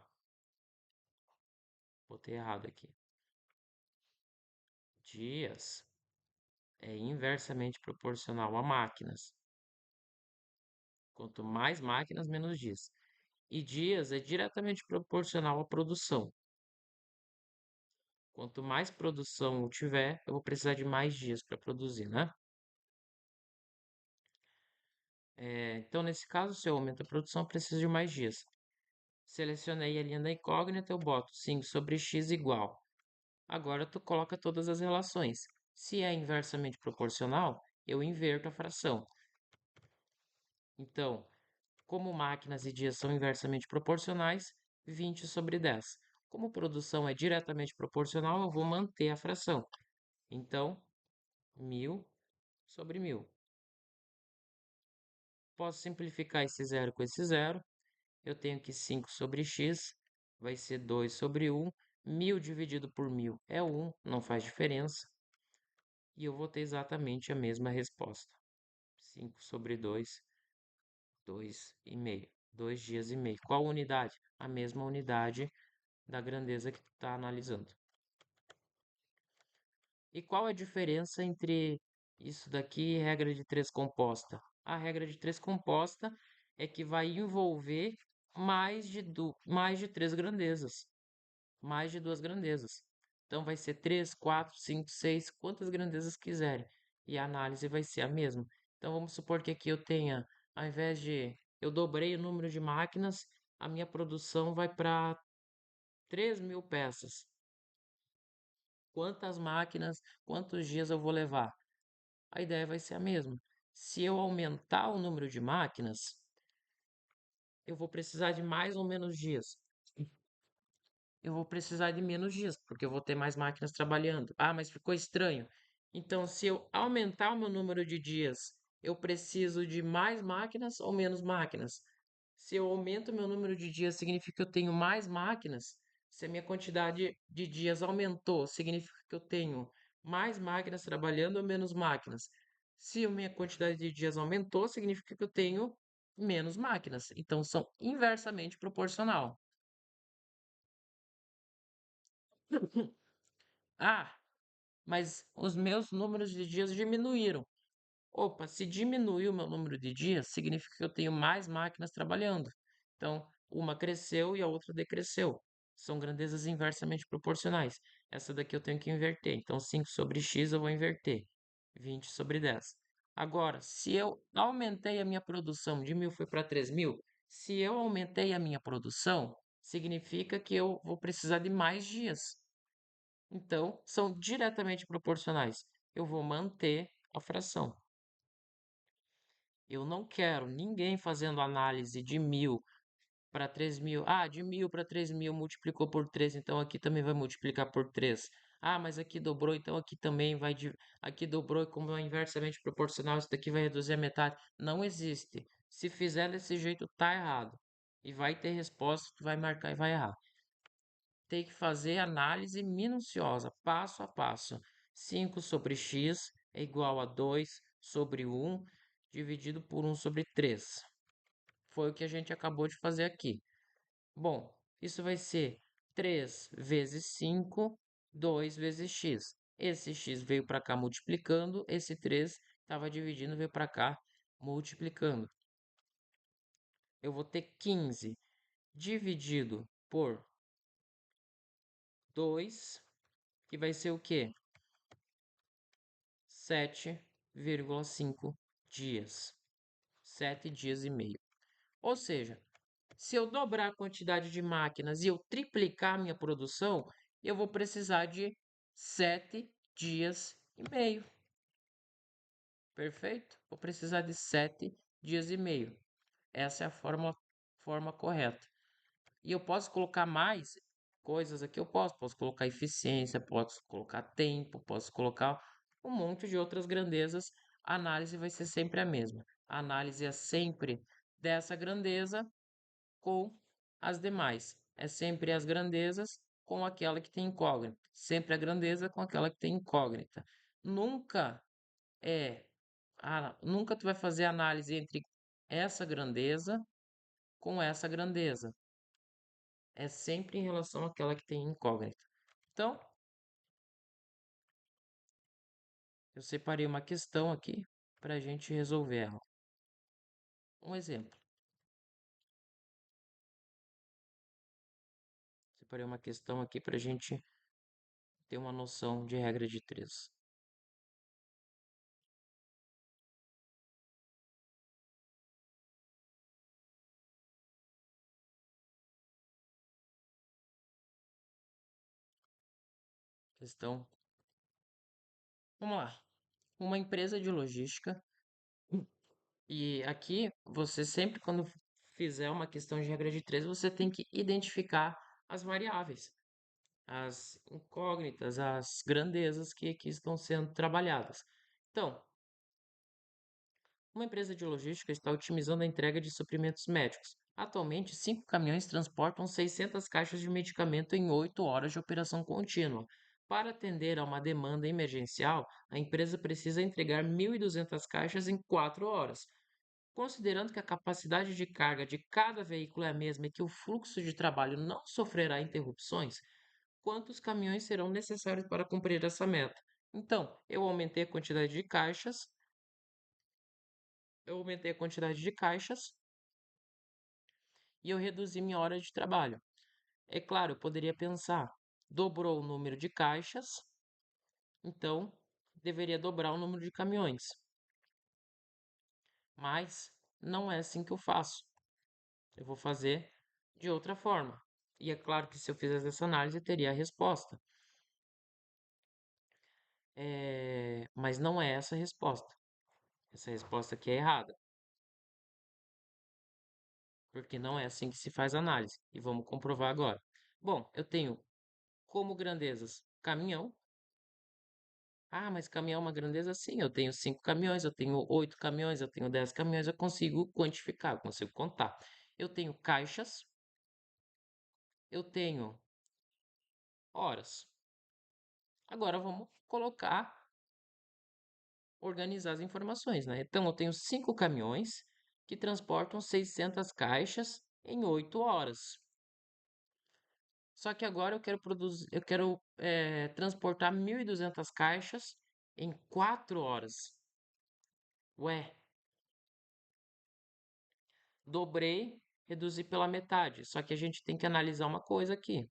botei errado aqui. Dias é inversamente proporcional a máquinas. Quanto mais máquinas, menos dias. E dias é diretamente proporcional à produção. Quanto mais produção eu tiver, eu vou precisar de mais dias para produzir, né? Então, nesse caso, se eu aumento a produção, eu preciso de mais dias. Selecionei a linha da incógnita, eu boto 5 sobre x igual. Agora tu coloca todas as relações. Se é inversamente proporcional, eu inverto a fração. Então, como máquinas e dias são inversamente proporcionais, 20 sobre 10. Como produção é diretamente proporcional, eu vou manter a fração. Então, 1000 sobre 1000. Posso simplificar esse zero com esse zero. Eu tenho que 5 sobre x vai ser 2 sobre 1. 1000 dividido por 1000 é 1, não faz diferença. E eu vou ter exatamente a mesma resposta. 5 sobre 2 2,5. 2 dias e meio. Qual unidade? A mesma unidade da grandeza que tu está analisando. E qual a diferença entre isso daqui e regra de três composta? A regra de três composta é que vai envolver mais de três grandezas, mais de duas grandezas. Então vai ser 3, 4, 5, 6, quantas grandezas quiserem. E a análise vai ser a mesma. Então vamos supor que aqui eu tenha, ao invés de eu dobrei o número de máquinas, a minha produção vai para 3.000 peças. Quantas máquinas, quantos dias eu vou levar? A ideia vai ser a mesma. Se eu aumentar o número de máquinas, eu vou precisar de mais ou menos dias. Eu vou precisar de menos dias, porque eu vou ter mais máquinas trabalhando. Ah, mas ficou estranho. Então, se eu aumentar o meu número de dias, eu preciso de mais máquinas ou menos máquinas? Se eu aumento o meu número de dias, significa que eu tenho mais máquinas? Se a minha quantidade de dias aumentou, significa que eu tenho mais máquinas trabalhando ou menos máquinas? Se a minha quantidade de dias aumentou, significa que eu tenho menos máquinas. Então, são inversamente proporcional. Ah, mas os meus números de dias diminuíram. Opa, se diminuiu o meu número de dias, significa que eu tenho mais máquinas trabalhando. Então, uma cresceu e a outra decresceu. São grandezas inversamente proporcionais. Essa daqui eu tenho que inverter. Então, 5 sobre x eu vou inverter. 20 sobre 10. Agora, se eu aumentei a minha produção de 1.000 foi para 3.000, se eu aumentei a minha produção, significa que eu vou precisar de mais dias. Então, são diretamente proporcionais. Eu vou manter a fração. Eu não quero ninguém fazendo análise de 1.000 para 3.000. Ah, de 1.000 para 3.000 multiplicou por 3, então aqui também vai multiplicar por 3. Ah, mas aqui dobrou, então aqui também vai. Aqui dobrou e como é inversamente proporcional, isso daqui vai reduzir a metade. Não existe. Se fizer desse jeito, tá errado. E vai ter resposta, tu vai marcar e vai errar. Tem que fazer análise minuciosa, passo a passo. 5 sobre x é igual a 2 sobre 1 dividido por 1 sobre 3. Foi o que a gente acabou de fazer aqui. Bom, isso vai ser 3 vezes 5, 2 vezes x. Esse x veio para cá multiplicando, esse 3 estava dividindo, veio para cá multiplicando. Eu vou ter 15 dividido por 2, que vai ser o quê? 7,5 dias. 7 dias e meio. Ou seja, se eu dobrar a quantidade de máquinas e eu triplicar a minha produção, eu vou precisar de 7 dias e meio. Perfeito? Vou precisar de 7 dias e meio. Essa é a forma correta. E eu posso colocar mais coisas aqui, posso colocar eficiência, posso colocar tempo, posso colocar um monte de outras grandezas. A análise vai ser sempre a mesma. A análise é sempre dessa grandeza com as demais. É sempre as grandezas com aquela que tem incógnita. Sempre a grandeza com aquela que tem incógnita. Nunca é, nunca tu vai fazer análise entre essa grandeza com essa grandeza. É sempre em relação àquela que tem incógnita. Então, eu separei uma questão aqui para a gente resolver ela. Um exemplo. Separei uma questão aqui para a gente ter uma noção de regra de três. Questão. Vamos lá. Uma empresa de logística. E aqui, você sempre, quando fizer uma questão de regra de três, você tem que identificar as variáveis, as incógnitas, as grandezas que aqui estão sendo trabalhadas. Então, uma empresa de logística está otimizando a entrega de suprimentos médicos. Atualmente, 5 caminhões transportam 600 caixas de medicamento em 8 horas de operação contínua. Para atender a uma demanda emergencial, a empresa precisa entregar 1.200 caixas em 4 horas. Considerando que a capacidade de carga de cada veículo é a mesma e que o fluxo de trabalho não sofrerá interrupções, quantos caminhões serão necessários para cumprir essa meta? Então, eu aumentei a quantidade de caixas e eu reduzi minha hora de trabalho. É claro, eu poderia pensar, dobrou o número de caixas, então deveria dobrar o número de caminhões. Mas não é assim que eu faço. Eu vou fazer de outra forma. E é claro que se eu fizesse essa análise, eu teria a resposta. Mas não é essa a resposta. Essa resposta aqui é errada, porque não é assim que se faz análise. E vamos comprovar agora. Bom, eu tenho como grandezas caminhão. Ah, mas caminhão é uma grandeza? Sim, eu tenho 5 caminhões, eu tenho 8 caminhões, eu tenho 10 caminhões, eu consigo quantificar, eu consigo contar. Eu tenho caixas, eu tenho horas. Agora vamos colocar, organizar as informações, né? Então eu tenho 5 caminhões que transportam 600 caixas em 8 horas. Só que agora eu quero transportar 1.200 caixas em 4 horas. Ué, dobrei, reduzi pela metade. Só que a gente tem que analisar uma coisa aqui.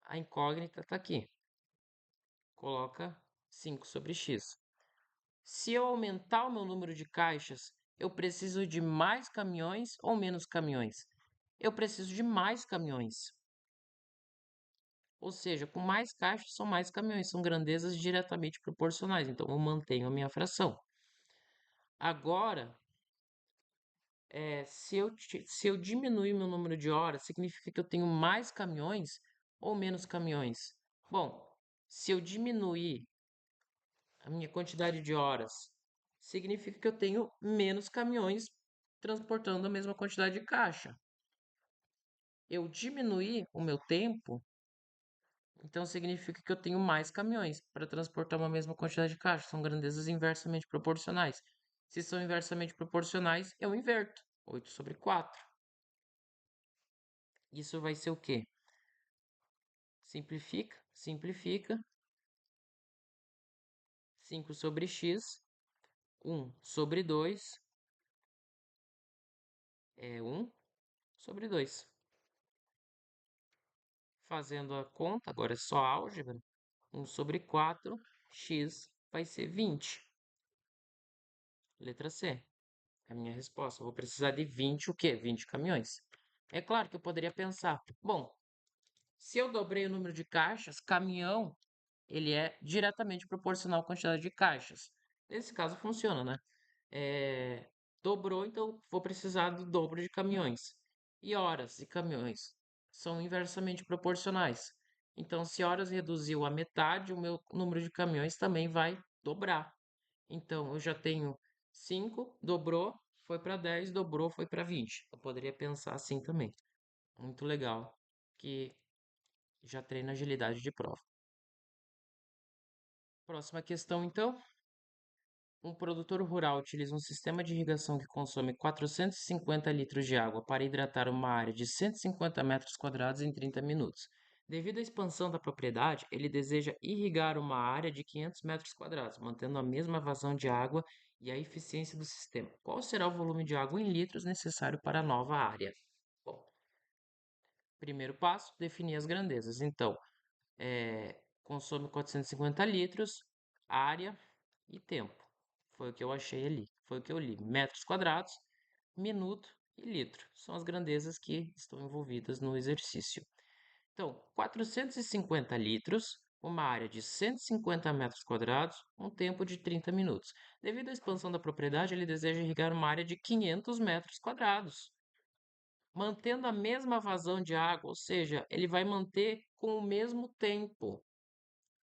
A incógnita está aqui. Coloca 5 sobre x. Se eu aumentar o meu número de caixas, eu preciso de mais caminhões ou menos caminhões? Eu preciso de mais caminhões. Ou seja, com mais caixas são mais caminhões, são grandezas diretamente proporcionais. Então, eu mantenho a minha fração. Agora, se eu diminuir meu número de horas, significa que eu tenho mais caminhões ou menos caminhões? Bom, se eu diminuir a minha quantidade de horas, significa que eu tenho menos caminhões transportando a mesma quantidade de caixa. Eu diminuir o meu tempo, então significa que eu tenho mais caminhões para transportar uma mesma quantidade de caixa. São grandezas inversamente proporcionais. Se são inversamente proporcionais, eu inverto. 8 sobre 4. Isso vai ser o quê? Simplifica, simplifica. 5 sobre x. 1 sobre 2 é 1 sobre 2. Fazendo a conta, agora é só álgebra. 1 sobre 4, x vai ser 20. Letra C. É a minha resposta. Eu vou precisar de 20 o quê? 20 caminhões. É claro que eu poderia pensar, bom, se eu dobrei o número de caixas, caminhão, ele é diretamente proporcional à quantidade de caixas. Nesse caso funciona, né? É, dobrou, então vou precisar do dobro de caminhões. E horas de caminhões são inversamente proporcionais. Então, se horas reduziu a metade, o meu número de caminhões também vai dobrar. Então, eu já tenho 5, dobrou, foi para 10, dobrou, foi para 20. Eu poderia pensar assim também. Muito legal, que já treina agilidade de prova. Próxima questão, então. Um produtor rural utiliza um sistema de irrigação que consome 450 litros de água para hidratar uma área de 150 metros quadrados em 30 minutos. Devido à expansão da propriedade, ele deseja irrigar uma área de 500 metros quadrados, mantendo a mesma vazão de água e a eficiência do sistema. Qual será o volume de água em litros necessário para a nova área? Bom, primeiro passo, definir as grandezas. Então, consome 450 litros, área e tempo. Foi o que eu achei ali, foi o que eu li. Metros quadrados, minuto e litro são as grandezas que estão envolvidas no exercício. Então, 450 litros, uma área de 150 metros quadrados, um tempo de 30 minutos. Devido à expansão da propriedade, ele deseja irrigar uma área de 500 metros quadrados, mantendo a mesma vazão de água, ou seja, ele vai manter com o mesmo tempo.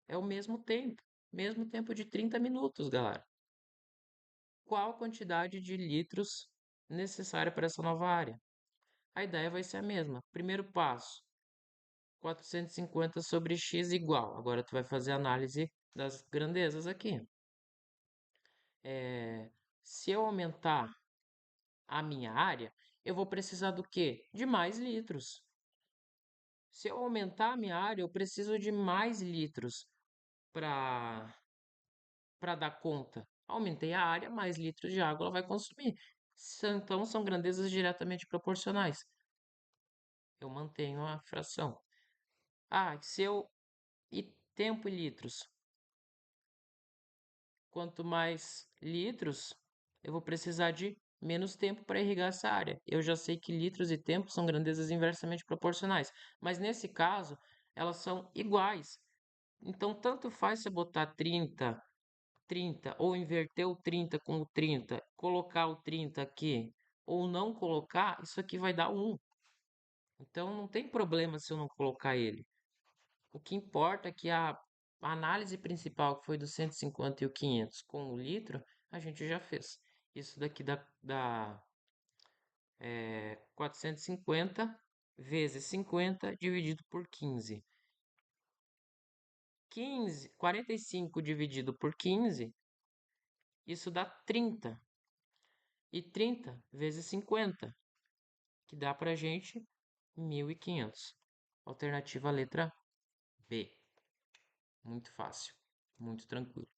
É o mesmo tempo de 30 minutos, galera. Qual a quantidade de litros necessária para essa nova área? A ideia vai ser a mesma. Primeiro passo, 450 sobre x igual. Agora tu vai fazer a análise das grandezas aqui. É, se eu aumentar a minha área, eu vou precisar do quê? De mais litros. Se eu aumentar a minha área, eu preciso de mais litros para dar conta. Aumentei a área, mais litros de água ela vai consumir. Então, são grandezas diretamente proporcionais. Eu mantenho a fração. Ah, se eu. E tempo e litros. Quanto mais litros, eu vou precisar de menos tempo para irrigar essa área. Eu já sei que litros e tempo são grandezas inversamente proporcionais, mas nesse caso, elas são iguais. Então, tanto faz se eu botar 30, ou inverter o 30 com o 30, colocar o 30 aqui, ou não colocar, isso aqui vai dar 1. Então, não tem problema se eu não colocar ele. O que importa é que a análise principal, que foi do 150 e o 500 com o litro, a gente já fez. Isso daqui dá 450 vezes 50 dividido por 15. 45 dividido por 15, isso dá 30. E 30 vezes 50, que dá pra gente 1.500. Alternativa letra B. Muito fácil, muito tranquilo.